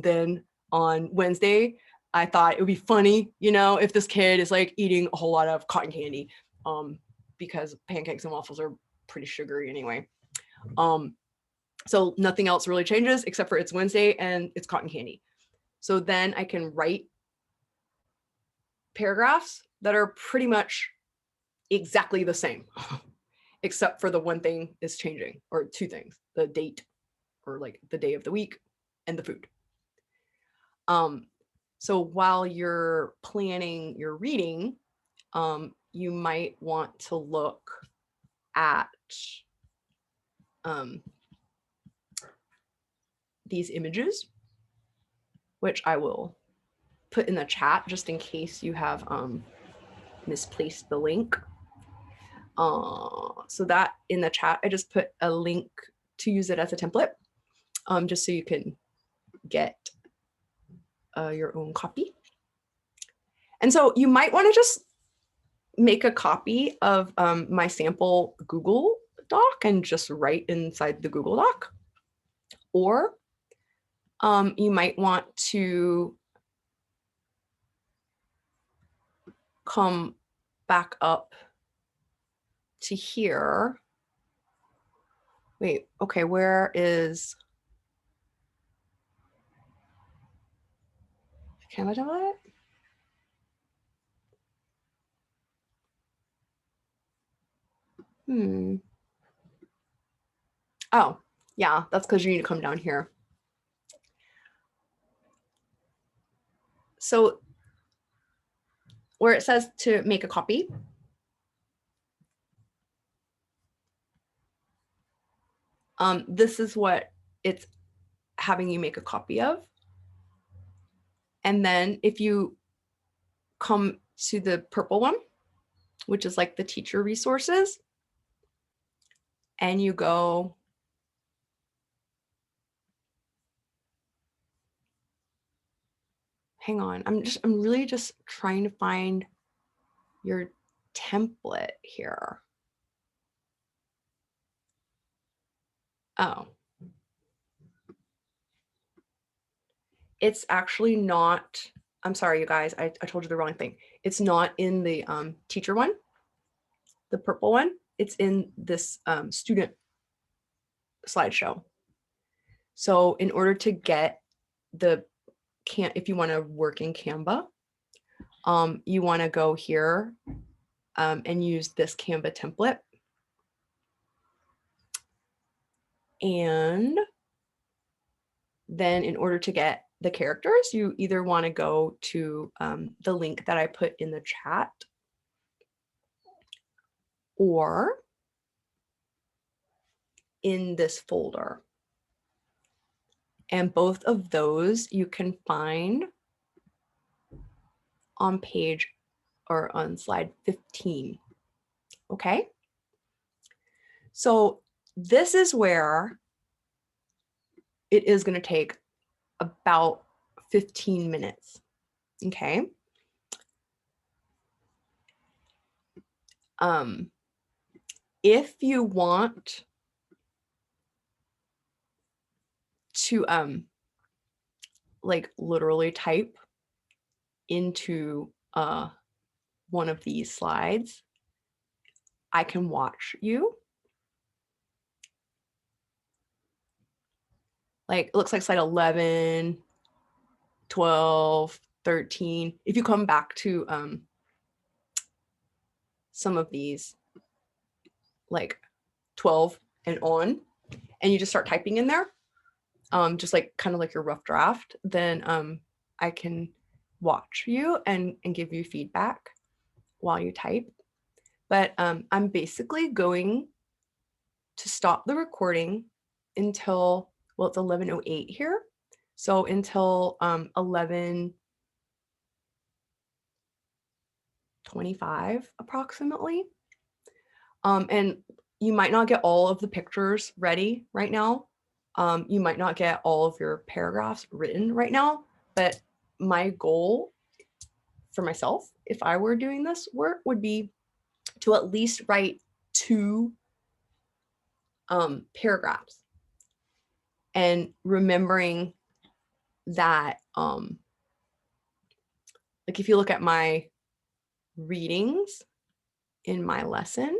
B: Then on Wednesday, I thought it would be funny, you know, if this kid is like eating a whole lot of cotton candy, because pancakes and waffles are pretty sugary anyway. So nothing else really changes except for it's Wednesday and it's cotton candy. So then I can write paragraphs that are pretty much exactly the same, except for the one thing is changing, or two things, the date, or like the day of the week, and the food. So while you're planning your reading, you might want to look at these images, which I will put in the chat just in case you have misplaced the link. So that in the chat, I just put a link to use it as a template, just so you can get your own copy. And so you might want to just make a copy of my sample Google Doc and just write inside the Google Doc. Or you might want to come back up to here. Wait, okay, where is Canva template? Oh, yeah, that's because you need to come down here. So where it says to make a copy, this is what it's having you make a copy of. And then if you come to the purple one, which is like the teacher resources, and you go hang on, I'm really just trying to find your template here. Oh, it's actually not, I'm sorry, you guys, I told you the wrong thing. It's not in the teacher one, the purple one. It's in this student slideshow. So in order to get the if you want to work in Canva, you want to go here and use this Canva template. And then in order to get the characters, you either want to go to the link that I put in the chat, or in this folder. And both of those you can find on page or on slide 15. Okay. So this is where it is going to take about 15 minutes. Okay. If you want to like literally type into one of these slides, I can watch you. like it looks like slide 11, 12, 13. If you come back to some of these, like 12 and on, and you just start typing in there, just like kind of like your rough draft, then I can watch you and give you feedback while you type. But I'm basically going to stop the recording until, well, it's 11:08 here. So until 11:25 approximately. And you might not get all of the pictures ready right now. You might not get all of your paragraphs written right now, but my goal for myself, if I were doing this work, would be to at least write 2 paragraphs. And remembering that, like if you look at my readings in my lesson,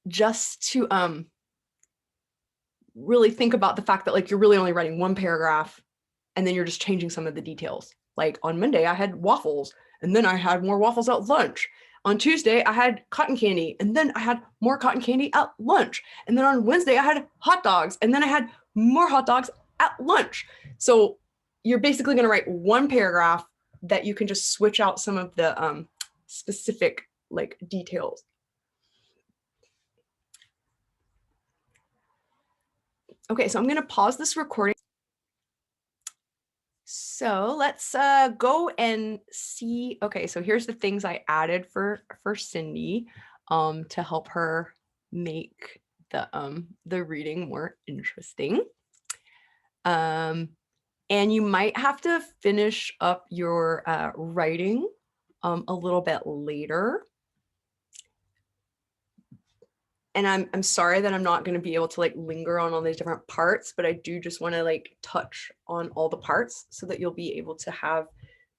B: just to really think about the fact that like you're really only writing 1 paragraph and then you're just changing some of the details. Like on Monday, I had waffles and then I had more waffles at lunch. On Tuesday, I had cotton candy and then I had more cotton candy at lunch. And then on Wednesday, I had hot dogs and then I had more hot dogs at lunch. So you're basically going to write 1 paragraph that you can just switch out some of the specific like details. Okay, so I'm going to pause this recording. So let's go and see. Okay, so here's the things I added for Cindy to help her make the reading more interesting. And you might have to finish up your writing a little bit later. And I'm sorry that I'm not going to be able to like linger on all these different parts, but I do just want to like touch on all the parts so that you'll be able to have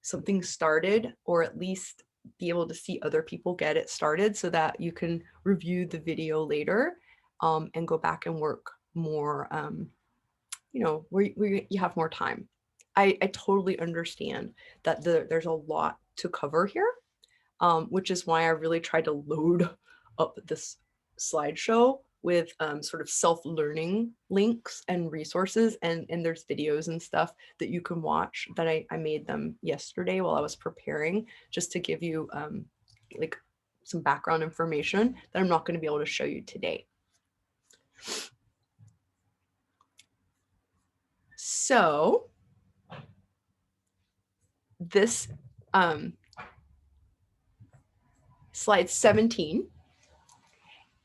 B: something started, or at least be able to see other people get it started so that you can review the video later and go back and work more, you know, where you have more time. I totally understand that there's a lot to cover here, which is why I really tried to load up this slideshow with sort of self-learning links and resources, and there's videos and stuff that you can watch that I made them yesterday while I was preparing, just to give you like some background information that I'm not going to be able to show you today. So this slide 17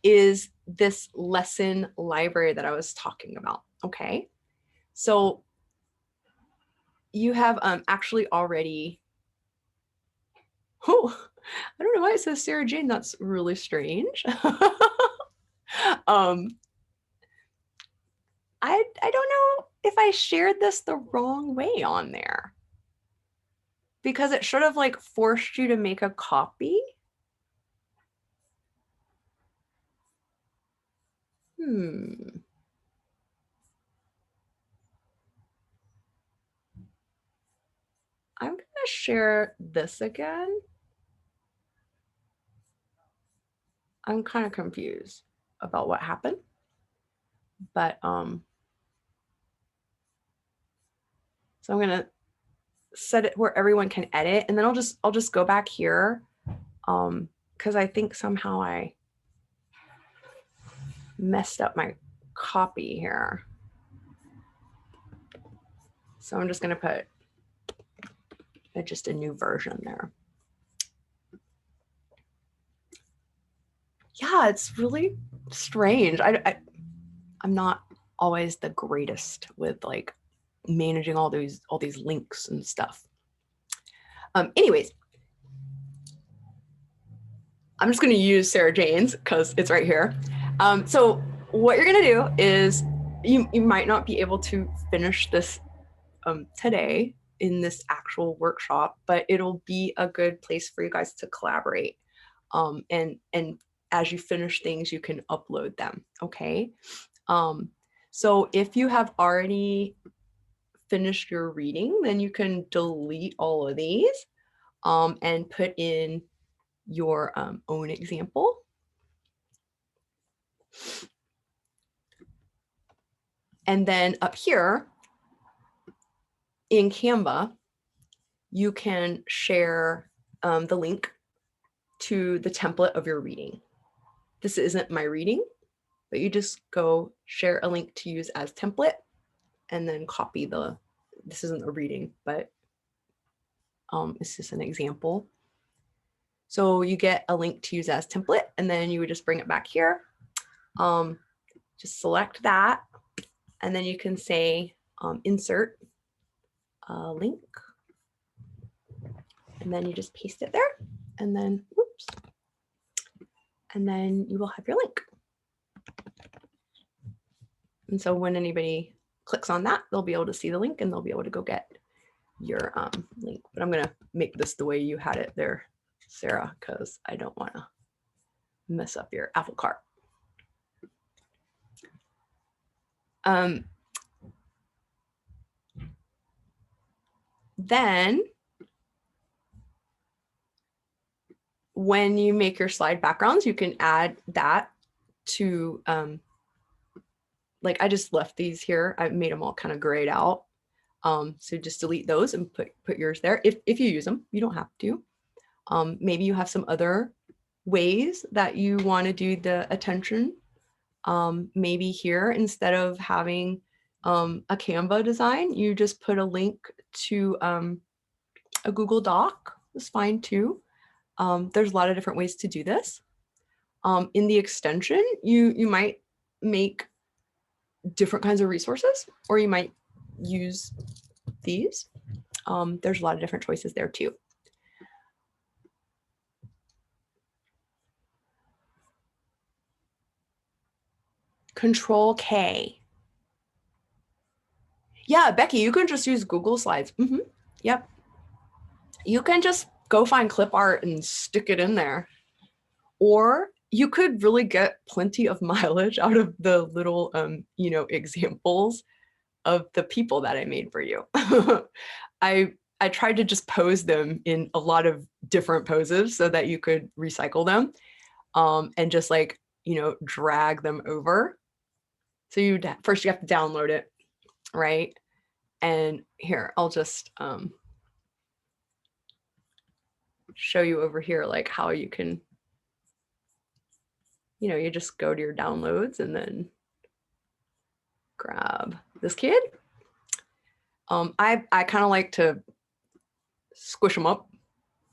B: is this lesson library that I was talking about. Okay, so you have actually already, oh, I don't know why it says Sarah Jane. That's really strange. I don't know if I shared this the wrong way on there, because it should have like forced you to make a copy. I'm going to share this again. I'm kind of confused about what happened, but so I'm going to set it where everyone can edit, and then I'll just go back here because I think somehow I messed up my copy here. So I'm just going to put just a new version there. Yeah, it's really strange. I'm not always the greatest with like managing all these links and stuff. Anyways, I'm just going to use Sarah Jane's because it's right here. So what you're going to do is you might not be able to finish this today in this actual workshop, but it'll be a good place for you guys to collaborate. And as you finish things, you can upload them. Okay. So if you have already finished your reading, then you can delete all of these and put in your own example. And then up here in Canva, you can share the link to the template of your reading. This isn't my reading, but you just go share a link to use as template and then copy this isn't a reading, but it's just an example. So you get a link to use as template, and then you would just bring it back here. Just select that, and then you can say insert link, and then you just paste it there, and then whoops, and then you will have your link. And so when anybody clicks on that, they'll be able to see the link and they'll be able to go get your link. But I'm gonna make this the way you had it there, Sarah, because I don't want to mess up your apple cart. Then when you make your slide backgrounds, you can add that to, like I just left these here. I made them all kind of grayed out. So just delete those and put yours there. If you use them, you don't have to. Maybe you have some other ways that you want to do the attention. Maybe here, instead of having a Canva design, you just put a link to a Google Doc. That's fine too. There's a lot of different ways to do this. In the extension, you might make different kinds of resources, or you might use these. There's a lot of different choices there too. Control K. Yeah, Becky, you can just use Google Slides. Yep. You can just go find clip art and stick it in there. Or you could really get plenty of mileage out of the little, examples of the people that I made for you. I tried to just pose them in a lot of different poses so that you could recycle them and just drag them over. So first you have to download it, right? And here, I'll just show you over here, like how you can, you just go to your downloads and then grab this kid. I kind of like to squish them up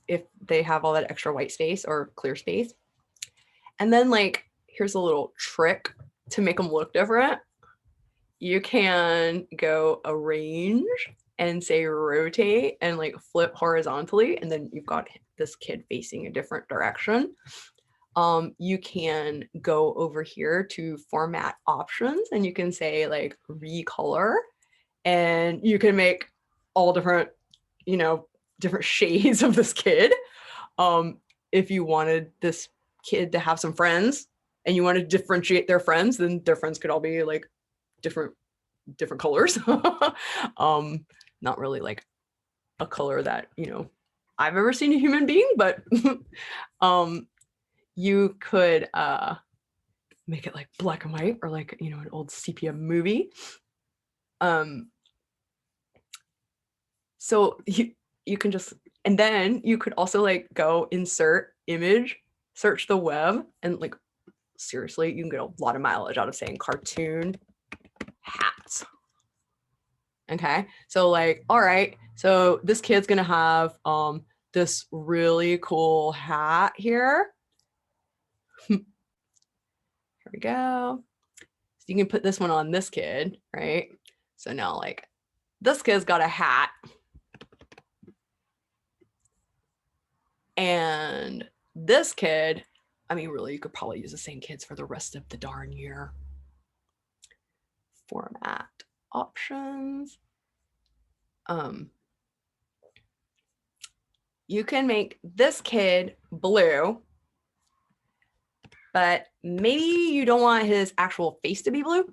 B: if they have all that extra white space or clear space. And then here's a little trick to make them look different. You can go arrange and say rotate and flip horizontally, and then you've got this kid facing a different direction. You can go over here to format options and you can say recolor, and you can make all different, different shades of this kid. If you wanted this kid to have some friends and you want to differentiate their friends, then their friends could all be different colors. Not really a color that, I've ever seen a human being, but you could make it black and white or an old sepia movie. So you can just, and then you could also go insert image, search the web, and seriously, you can get a lot of mileage out of saying cartoon hats. Okay, so all right, so this kid's gonna have this really cool hat here. Here we go. So you can put this one on this kid, right? So now this kid's got a hat. And this kid, I mean, really, you could probably use the same kids for the rest of the darn year. Format options. You can make this kid blue, but maybe you don't want his actual face to be blue.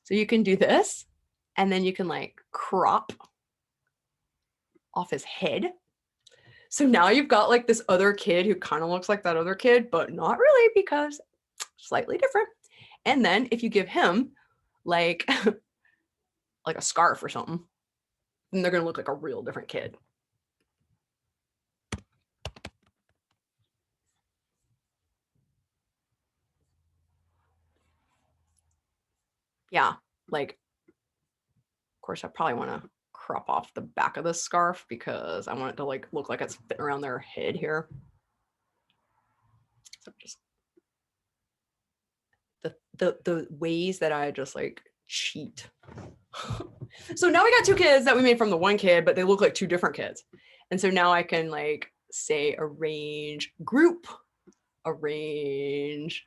B: So you can do this, and then you can like crop off his head. So now you've got like this other kid who kind of looks like that other kid, but not really, because slightly different. And then if you give him like like a scarf or something, then they're going to look like a real different kid. Yeah, like, of course, I probably want to crop off the back of the scarf because I want it to like look like it's fitting around their head here. So just the ways that I just like cheat. So now we got two kids that we made from the one kid, but they look like two different kids. And so now I can like say arrange group, arrange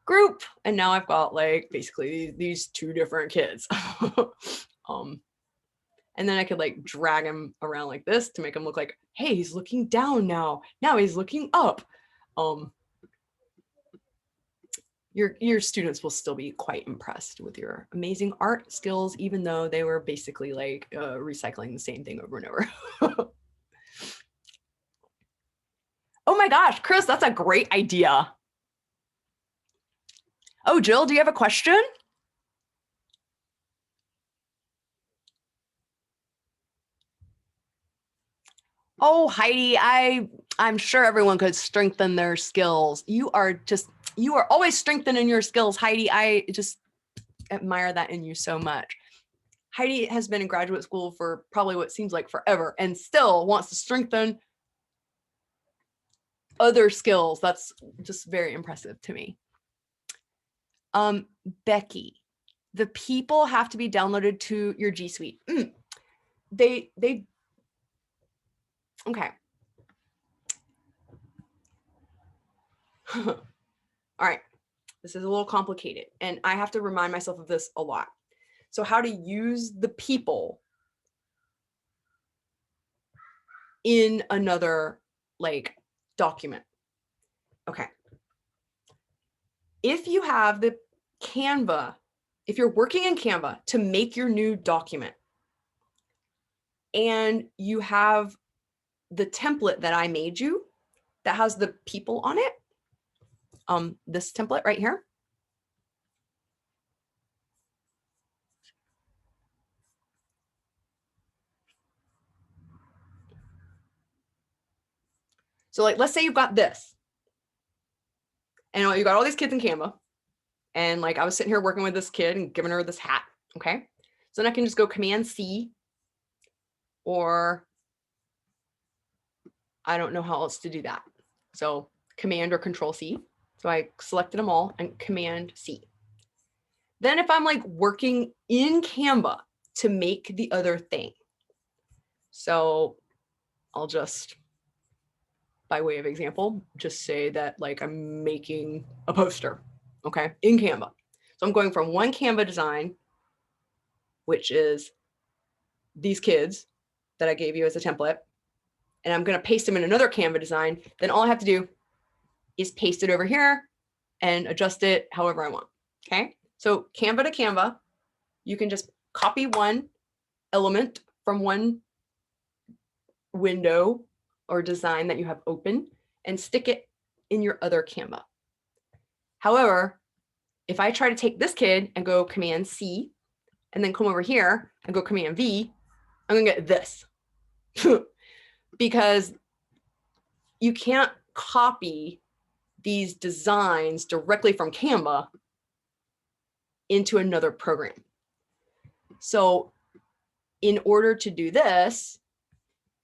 B: group. And now I've got like basically these two different kids. And then I could like drag him around like this to make him look like, hey, he's looking down now. Now he's looking up. Your students will still be quite impressed with your amazing art skills, even though they were basically like recycling the same thing over and over. Oh my gosh, Chris, that's a great idea. Oh, Jill, do you have a question? Oh, Heidi, I'm sure everyone could strengthen their skills. You are always strengthening your skills, Heidi. I just admire that in you so much. Heidi has been in graduate school for probably what seems like forever and still wants to strengthen other skills. That's just very impressive to me. Becky, the people have to be downloaded to your G Suite. They okay. All right. This is a little complicated, and I have to remind myself of this a lot. So how to use the people in another like document. Okay. If you have the Canva, if you're working in Canva to make your new document and you have the template that I made you that has the people on it, this template right here. So like, let's say you've got this and you got all these kids in Canva, and like I was sitting here working with this kid and giving her this hat. Okay. So then I can just go Command C, or I don't know how else to do that. So Command or Control C. So I selected them all and Command C. Then if I'm like working in Canva to make the other thing, so I'll just, by way of example, just say that like I'm making a poster, okay, in Canva. So I'm going from one Canva design, which is these kids that I gave you as a template, and I'm going to paste them in another Canva design. Then all I have to do is paste it over here and adjust it however I want. Okay. So Canva to Canva, you can just copy one element from one window or design that you have open and stick it in your other Canva. However, if I try to take this kid and go Command C and then come over here and go Command V, I'm going to get this. Because you can't copy these designs directly from Canva into another program. So in order to do this,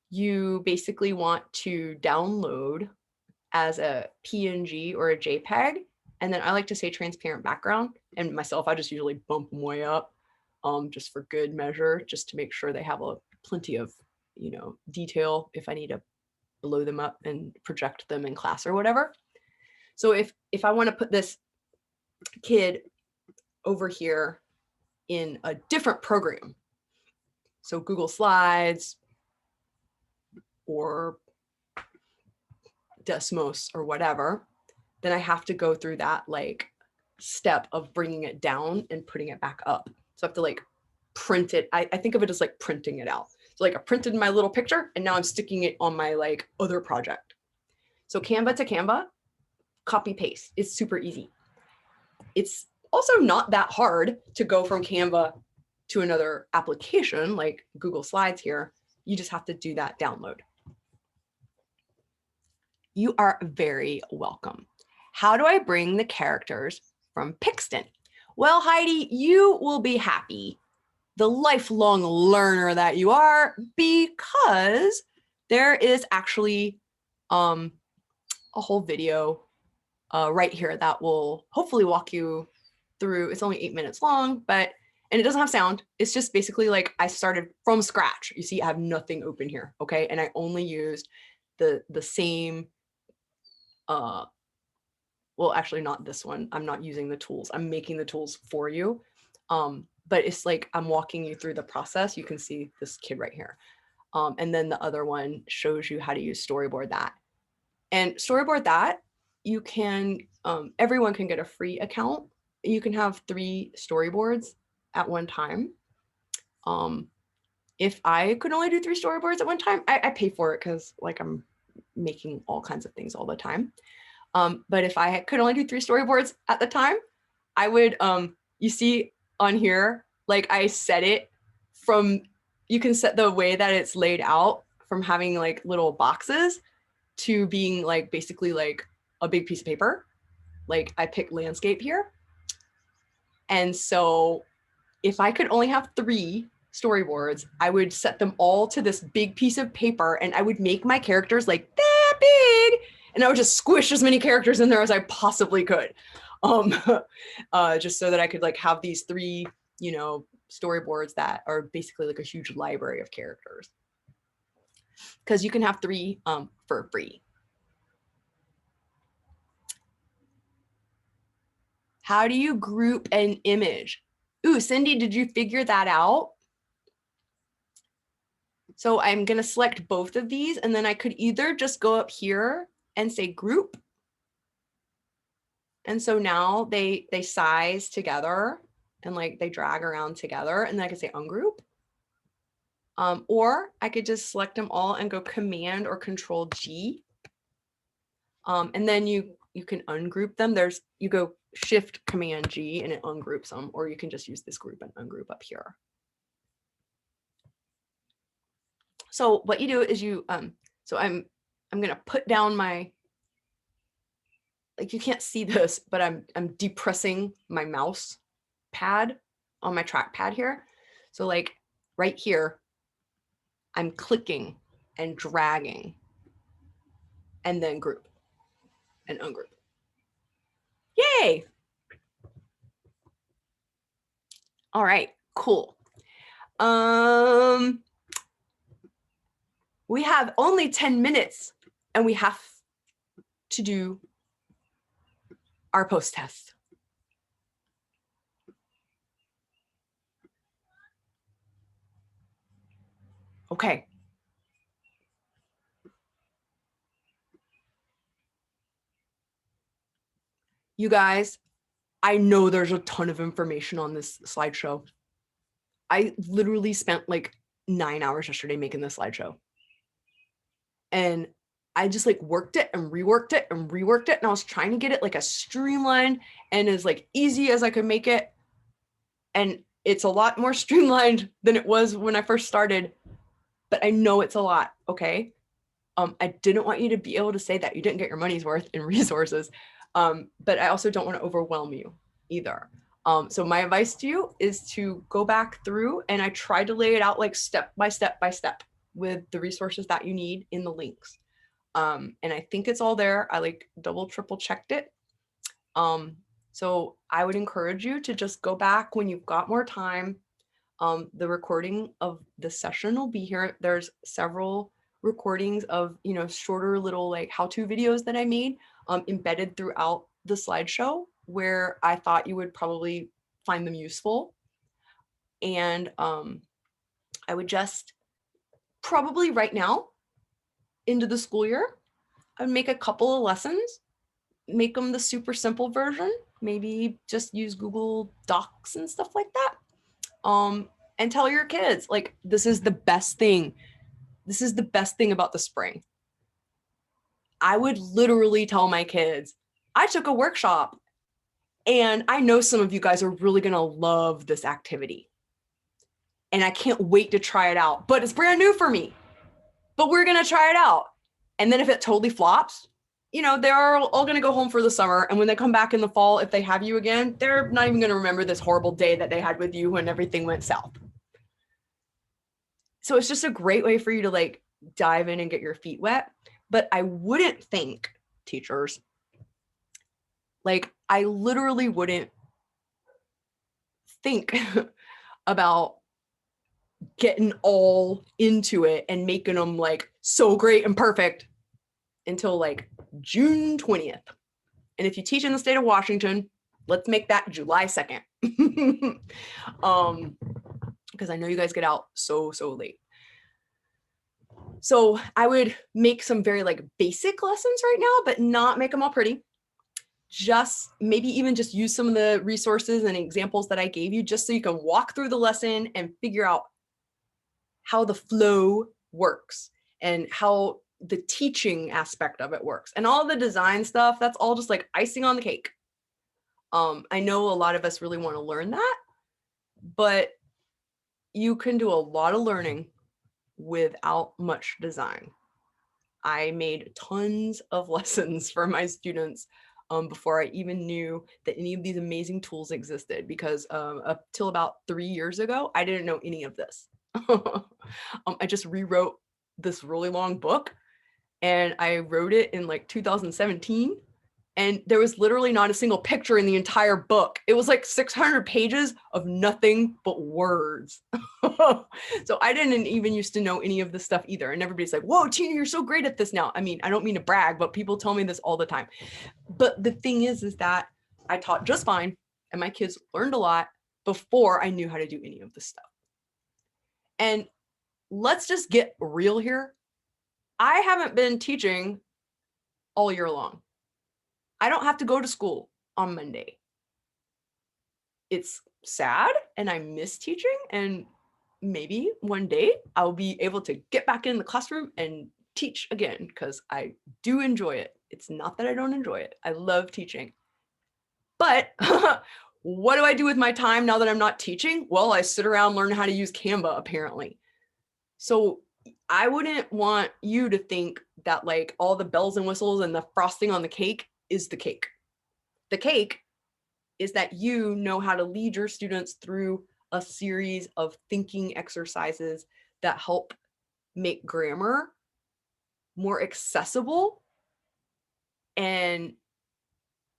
B: you basically want to download as a PNG or a JPEG. And then I like to say transparent background. And myself, I just usually bump them way up just for good measure, just to make sure they have plenty of, detail if I need to blow them up and project them in class or whatever. So if I want to put this kid over here in a different program, so Google Slides or Desmos or whatever, then I have to go through that like step of bringing it down and putting it back up. So I have to like print it. I think of it as like printing it out. So like I printed my little picture and now I'm sticking it on my like other project. So Canva to Canva, copy paste. It's super easy. It's also not that hard to go from Canva to another application like Google Slides here. You just have to do that download. You are very welcome. How do I bring the characters from Pixton? Well, Heidi, you will be happy, the lifelong learner that you are, because there is actually a whole video right here that will hopefully walk you through. It's only 8 minutes long, and it doesn't have sound. It's just basically like I started from scratch. You see, I have nothing open here, okay? And I only used the same, well, actually not this one. I'm not using the tools. I'm making the tools for you. But it's like I'm walking you through the process. You can see this kid right here. And then the other one shows you how to use Storyboard That. And Storyboard That, you can, everyone can get a free account. You can have 3 storyboards at one time. If I could only do 3 storyboards at one time, I pay for it because like I'm making all kinds of things all the time. But if I could only do 3 storyboards at the time, I would, you see on here, like I set it from, you can set the way that it's laid out from having like little boxes to being like basically like a big piece of paper. Like I picked landscape here. And so if I could only have 3 storyboards, I would set them all to this big piece of paper and I would make my characters like that big. And I would just squish as many characters in there as I possibly could. Just so that I could like have these 3, you know, storyboards that are basically like a huge library of characters. Because you can have 3 for free. How do you group an image? Ooh, Cindy, did you figure that out? So I'm going to select both of these, and then I could either just go up here and say group. And so now they size together and like they drag around together, and then I could say ungroup. Or I could just select them all and go Command or Control G. And then you can ungroup them. You go Shift Command G and it ungroups them, or you can just use this group and ungroup up here. So what you do is you, so I'm gonna put down my, like you can't see this, but I'm depressing my mouse pad on my trackpad here. So like right here, I'm clicking and dragging and then group and ungroup. Yay! All right, cool. We have only 10 minutes and we have to do our post test. Okay. You guys, I know there's a ton of information on this slideshow. I literally spent like 9 hours yesterday making this slideshow. And I just like worked it and reworked it and reworked it. And I was trying to get it like as streamlined and as like easy as I could make it. And it's a lot more streamlined than it was when I first started, but I know it's a lot, okay? I didn't want you to be able to say that you didn't get your money's worth in resources, but I also don't want to overwhelm you either. So my advice to you is to go back through, and I tried to lay it out like step by step by step with the resources that you need in the links. And I think it's all there. I like double, triple checked it. So I would encourage you to just go back when you've got more time. The recording of the session will be here. There's several recordings of, you know, shorter little like how-to videos that I made embedded throughout the slideshow where I thought you would probably find them useful. And I would just probably right now into the school year, I'd make a couple of lessons, make them the super simple version, maybe just use Google Docs and stuff like that. And tell your kids, like, this is the best thing. This is the best thing about the spring. I would literally tell my kids, I took a workshop and I know some of you guys are really going to love this activity. And I can't wait to try it out, but it's brand new for me. But we're going to try it out. And then if it totally flops, you know, they're all going to go home for the summer. And when they come back in the fall, if they have you again, they're not even going to remember this horrible day that they had with you when everything went south. So it's just a great way for you to like dive in and get your feet wet. But I wouldn't think, teachers, like I literally wouldn't think about getting all into it and making them like so great and perfect until like June 20th. And if you teach in the state of Washington, let's make that July 2nd. Because I know you guys get out so late. So I would make some very like basic lessons right now, but not make them all pretty. Just maybe even just use some of the resources and examples that I gave you, just so you can walk through the lesson and figure out how the flow works and how the teaching aspect of it works. And all the design stuff, that's all just like icing on the cake. I know a lot of us really want to learn that, but you can do a lot of learning without much design. I made tons of lessons for my students before I even knew that any of these amazing tools existed, because up till about 3 years ago, I didn't know any of this. I just rewrote this really long book, and I wrote it in like 2017. And there was literally not a single picture in the entire book. It was like 600 pages of nothing but words. So I didn't even used to know any of this stuff either. And everybody's like, whoa, Tina, you're so great at this now. I mean, I don't mean to brag, but people tell me this all the time. But the thing is that I taught just fine, and my kids learned a lot before I knew how to do any of this stuff. And let's just get real here. I haven't been teaching all year long. I don't have to go to school on Monday. It's sad and I miss teaching, and maybe one day I'll be able to get back in the classroom and teach again, because I do enjoy it. It's not that I don't enjoy it. I love teaching. But what do I do with my time now that I'm not teaching? Well, I sit around learning how to use Canva, apparently. So I wouldn't want you to think that like all the bells and whistles and the frosting on the cake is the cake. The cake is that you know how to lead your students through a series of thinking exercises that help make grammar more accessible and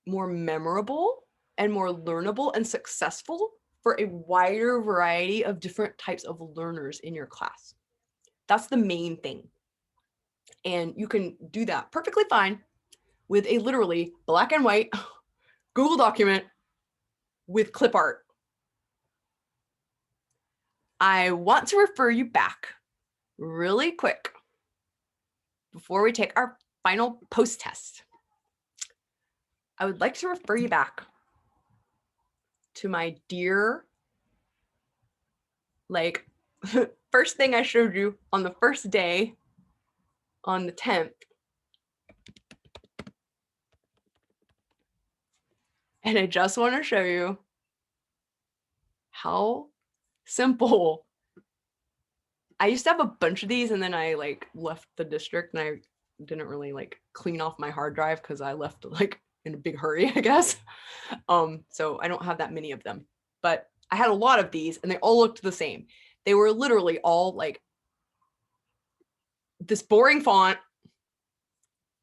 B: more memorable and more learnable and successful for a wider variety of different types of learners in your class. That's the main thing. And you can do that perfectly fine with a literally black and white Google document with clip art. I want to refer you back really quick before we take our final post test. I would like to refer you back to my dear, like, first thing I showed you on the first day on the 10th. And I just want to show you how simple. I used to have a bunch of these, and then I like left the district and I didn't really like clean off my hard drive because I left like in a big hurry, I guess. So I don't have that many of them, but I had a lot of these and they all looked the same. They were literally all like this boring font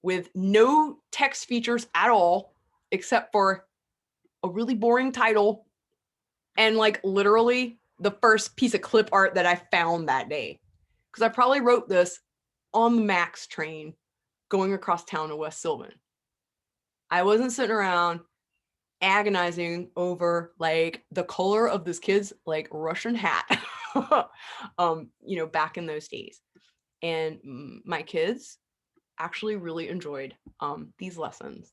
B: with no text features at all, except for a really boring title and like literally the first piece of clip art that I found that day. Because I probably wrote this on the Max train going across town to West Sylvan. I wasn't sitting around agonizing over like the color of this kid's like Russian hat, you know, back in those days. And my kids actually really enjoyed these lessons.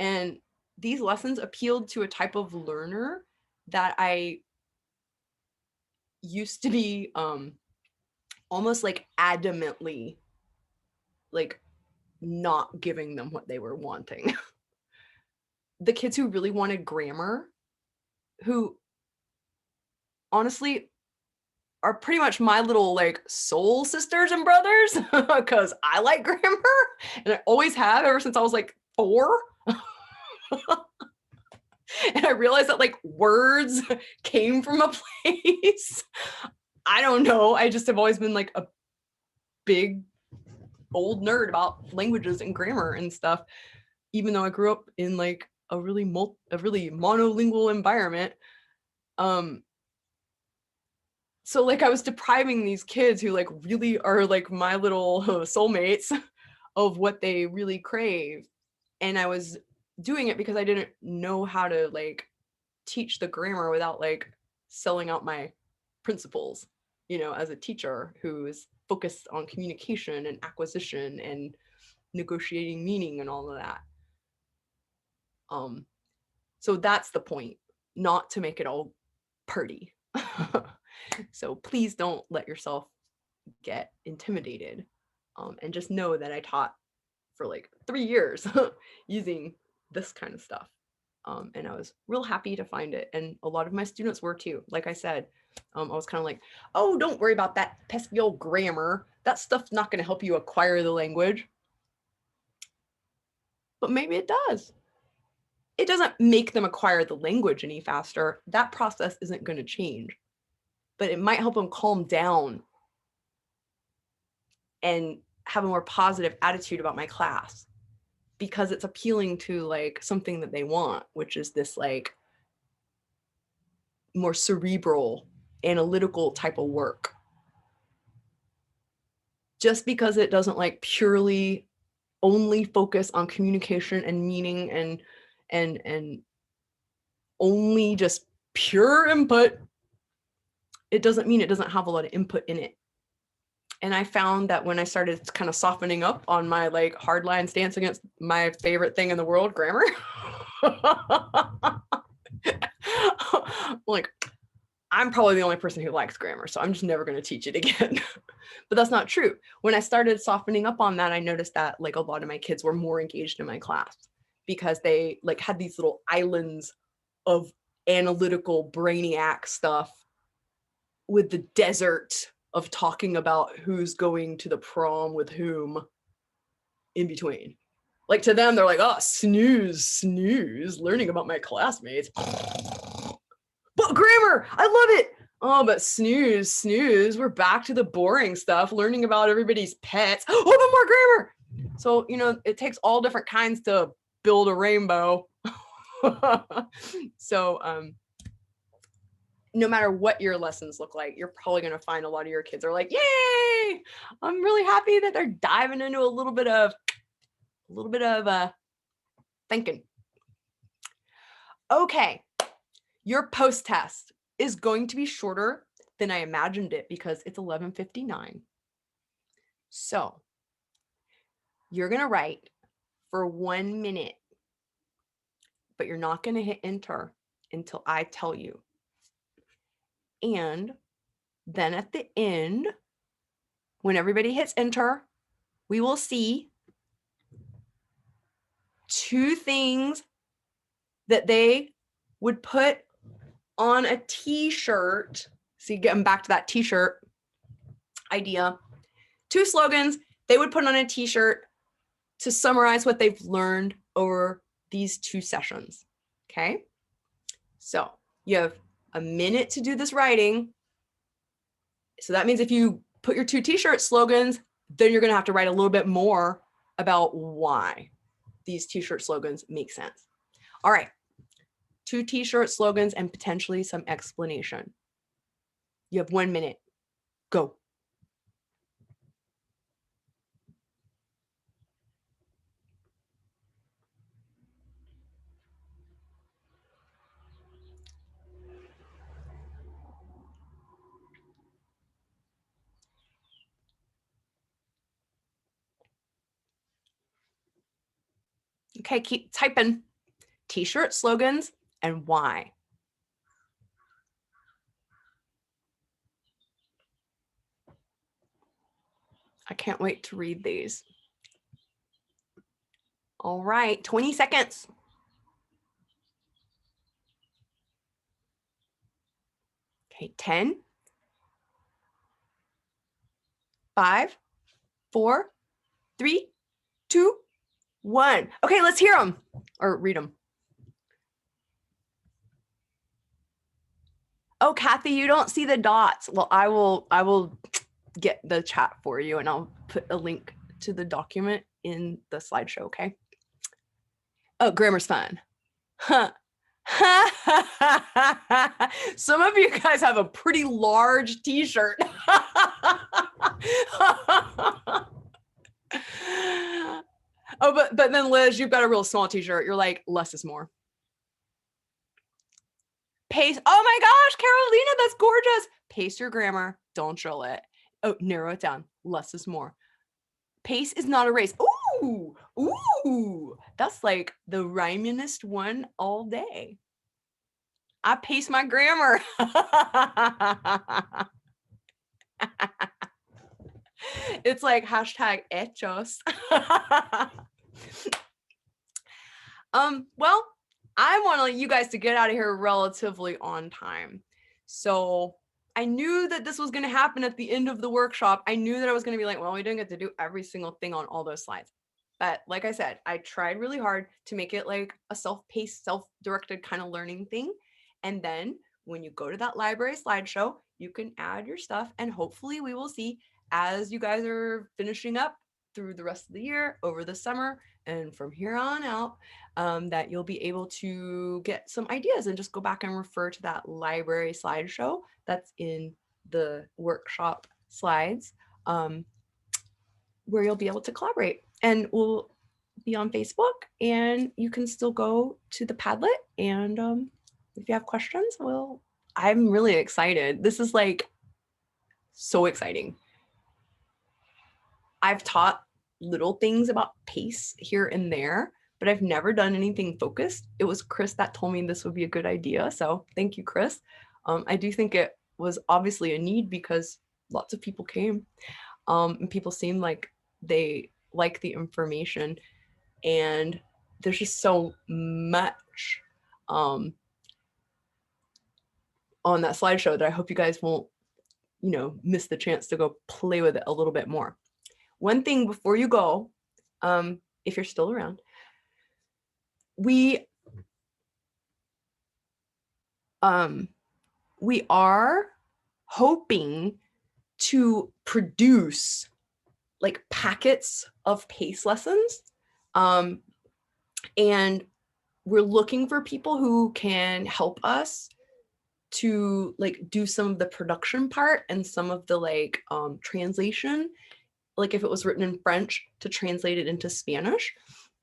B: And these lessons appealed to a type of learner that I used to be almost like adamantly like not giving them what they were wanting. The kids who really wanted grammar, who honestly are pretty much my little like soul sisters and brothers, because I like grammar and I always have ever since I was like 4. And I realized that like words came from a place. I don't know. I just have always been like a big old nerd about languages and grammar and stuff, even though I grew up in like a really monolingual environment. So like I was depriving these kids who like really are like my little soulmates of what they really crave. And I was doing it because I didn't know how to like teach the grammar without like selling out my principles, you know, as a teacher who is focused on communication and acquisition and negotiating meaning and all of that. So that's the point, not to make it all pretty. So please don't let yourself get intimidated. And just know that I taught for like 3 years using this kind of stuff. And I was real happy to find it. And a lot of my students were too. Like I said, I was kind of like, oh, don't worry about that pesky old grammar. That stuff's not going to help you acquire the language. But maybe it does. It doesn't make them acquire the language any faster. That process isn't going to change. But it might help them calm down and have a more positive attitude about my class, because it's appealing to like something that they want, which is this like more cerebral, analytical type of work. Just because it doesn't like purely only focus on communication and meaning and only just pure input, it doesn't mean it doesn't have a lot of input in it. And I found that when I started kind of softening up on my like hardline stance against my favorite thing in the world, grammar, like, I'm probably the only person who likes grammar, so I'm just never going to teach it again. But that's not true. When I started softening up on that, I noticed that like a lot of my kids were more engaged in my class because they like had these little islands of analytical brainiac stuff with the desert of talking about who's going to the prom with whom in between. Like to them, they're like, oh, snooze, learning about my classmates. But grammar, I love it. Oh, but snooze, we're back to the boring stuff, learning about everybody's pets. Oh, but more grammar. So, you know, it takes all different kinds to build a rainbow. So, no matter what your lessons look like, you're probably going to find a lot of your kids are like, yay, I'm really happy that they're diving into a little bit of thinking. Okay. Your post-test is going to be shorter than I imagined it because it's 11:59. So you're going to write for 1 minute, but you're not going to hit enter until I tell you. And then at the end, when everybody hits enter, we will see 2 things that they would put on a t-shirt. See, getting back to that t-shirt idea. 2 slogans they would put on a t-shirt to summarize what they've learned over these 2 sessions. Okay. So you have a minute to do this writing. So that means if you put your 2 t-shirt slogans, then you're going to have to write a little bit more about why these t-shirt slogans make sense. All right. 2 t-shirt slogans and potentially some explanation. You have 1 minute. Go. Okay, keep typing. T-shirt slogans and why. I can't wait to read these. All right, 20 seconds. Okay, 10, 5, 4, 3, 2, 1. Okay, let's hear them or read them. Oh, Kathy, you don't see the dots. Well, I will get the chat for you and I'll put a link to the document in the slideshow, okay? Oh, grammar's fun. Huh. Some of you guys have a pretty large t-shirt. Oh, but then Liz, you've got a real small t-shirt. You're like, less is more. Pace. Oh my gosh, Carolina, that's gorgeous. Pace your grammar. Don't drill it. Oh, narrow it down. Less is more. Pace is not a race. Ooh, ooh. That's like the rhymingest one all day. I pace my grammar. It's like hashtag hechos. Well, I want you guys to get out of here relatively on time. So I knew that this was going to happen at the end of the workshop. I knew that I was going to be like, well, we didn't get to do every single thing on all those slides. But like I said, I tried really hard to make it like a self-paced, self-directed kind of learning thing. And then when you go to that library slideshow, you can add your stuff. And hopefully we will see as you guys are finishing up through the rest of the year, over the summer, and from here on out, that you'll be able to get some ideas and just go back and refer to that library slideshow that's in the workshop slides, where you'll be able to collaborate. And we'll be on Facebook, and you can still go to the Padlet. And if you have questions, I'm really excited. This is like so exciting. I've taught little things about pace here and there, but I've never done anything focused. It was Chris that told me this would be a good idea. So thank you, Chris. I do think it was obviously a need because lots of people came, and people seemed like they like the information, and there's just so much on that slideshow that I hope you guys won't, miss the chance to go play with it a little bit more. One thing before you go, if you're still around, we are hoping to produce like packets of pace lessons. And we're looking for people who can help us to like do some of the production part and some of the like translation, like if it was written in French to translate it into Spanish.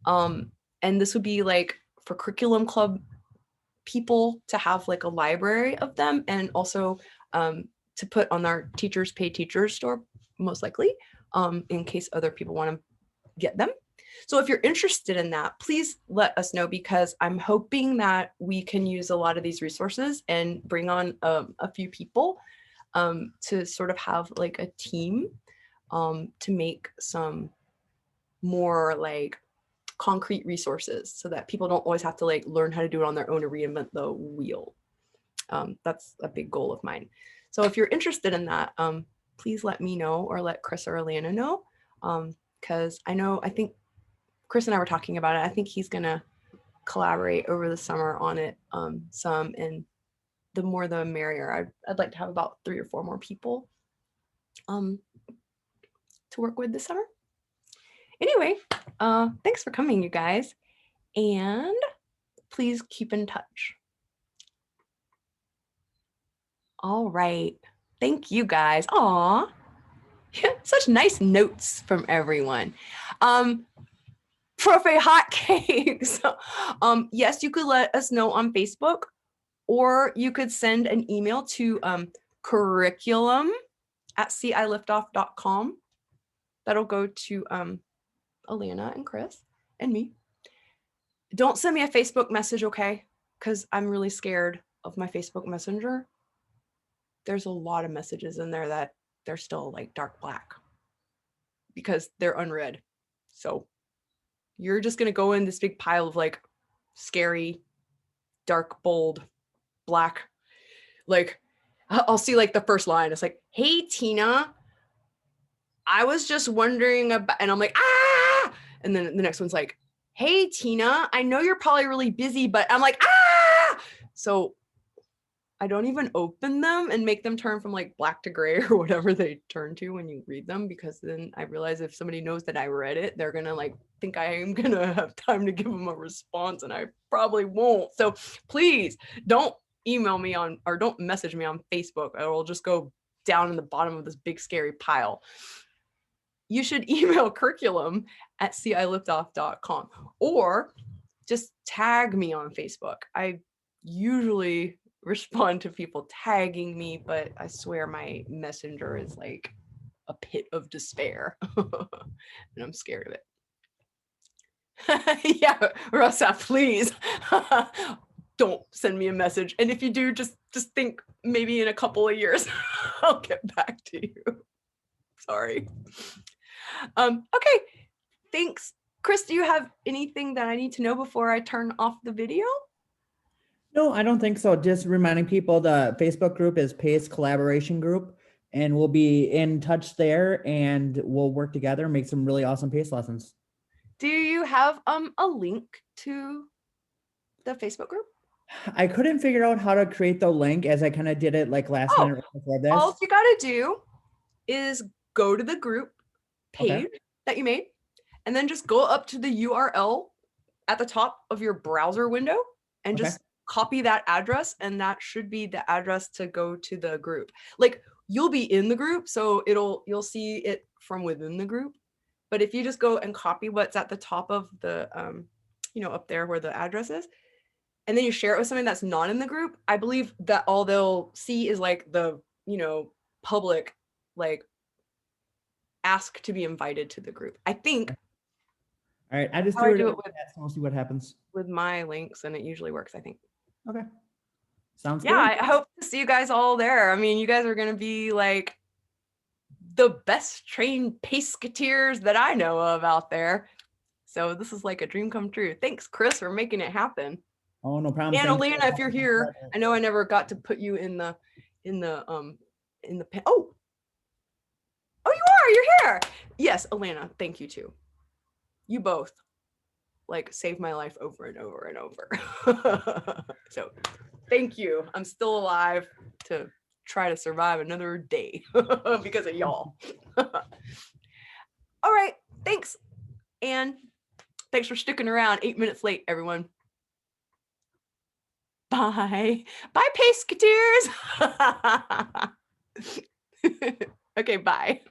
B: And this would be like for curriculum club people to have like a library of them, and also to put on our Teachers Pay Teachers store, most likely, in case other people want to get them. So if you're interested in that, please let us know, because I'm hoping that we can use a lot of these resources and bring on a few people to sort of have like a team to make some more like concrete resources so that people don't always have to like learn how to do it on their own or reinvent the wheel. That's a big goal of mine. So if you're interested in that, please let me know, or let Chris or Alana know, because I think Chris and I were talking about it. I think he's gonna collaborate over the summer on it some, and the more the merrier. I'd like to have about 3 or 4 more people to work with this summer. Anyway, thanks for coming, you guys, and please keep in touch. All right, thank you guys. Aw, such nice notes from everyone. Profe hotcakes. Yes, you could let us know on Facebook, or you could send an email to curriculum@ciliftoff.com. That'll go to Alana and Chris and me. Don't send me a Facebook message, okay? Because I'm really scared of my Facebook Messenger. There's a lot of messages in there that they're still like dark black. because they're unread. So you're just going to go in this big pile of like scary, dark, bold, black. Like I'll see like the first line. It's like, hey, Tina, I was just wondering about, and I'm like, ah. And then the next one's like, hey, Tina, I know you're probably really busy, but I'm like, ah. So I don't even open them and make them turn from like black to gray or whatever they turn to when you read them, because then I realize if somebody knows that I read it, they're gonna like think I am gonna have time to give them a response, and I probably won't. So please don't email me on, or don't message me on Facebook, or it'll just go down in the bottom of this big scary pile. You should email curriculum@ciliftoff.com, or just tag me on Facebook. I usually respond to people tagging me, but I swear my messenger is like a pit of despair and I'm scared of it. Yeah, Rosa, please don't send me a message. And if you do, just think maybe in a couple of years, I'll get back to you. Sorry. Okay, thanks. Chris, do you have anything that I need to know before I turn off the video?
C: No, I don't think so. Just reminding people the Facebook group is PACE Collaboration Group, and we'll be in touch there and we'll work together and make some really awesome PACE lessons.
B: Do you have a link to the Facebook group?
C: I couldn't figure out how to create the link, as I kind of did it like last minute before this.
B: All you got to do is go to the group page that you made, and then just go up to the URL at the top of your browser window and just copy that address, and that should be the address to go to the group. Like, you'll be in the group, so you'll see it from within the group. But if you just go and copy what's at the top of the up there where the address is, and then you share it with somebody that's not in the group, I believe that all they'll see is like the public, like, ask to be invited to the group. I think.
C: All right, I just
B: do
C: do
B: it
C: with that, so we'll see what happens
B: with my links, and it usually works, I think.
C: Okay, sounds
B: good. I hope to see you guys all there. I mean, you guys are going to be like the best trained Paceketeers that I know of out there. So this is like a dream come true. Thanks, Chris, for making it happen.
C: Oh, no problem.
B: And Elena, if you're here, I know I never got to put you in the pen. Oh, you are. You're here. Yes, Elena. Thank you too. You both like saved my life over and over and over. So thank you. I'm still alive to try to survive another day because of y'all. All right. Thanks. And thanks for sticking around. 8 minutes late, everyone. Bye. Bye, Paceketeers. Okay, bye.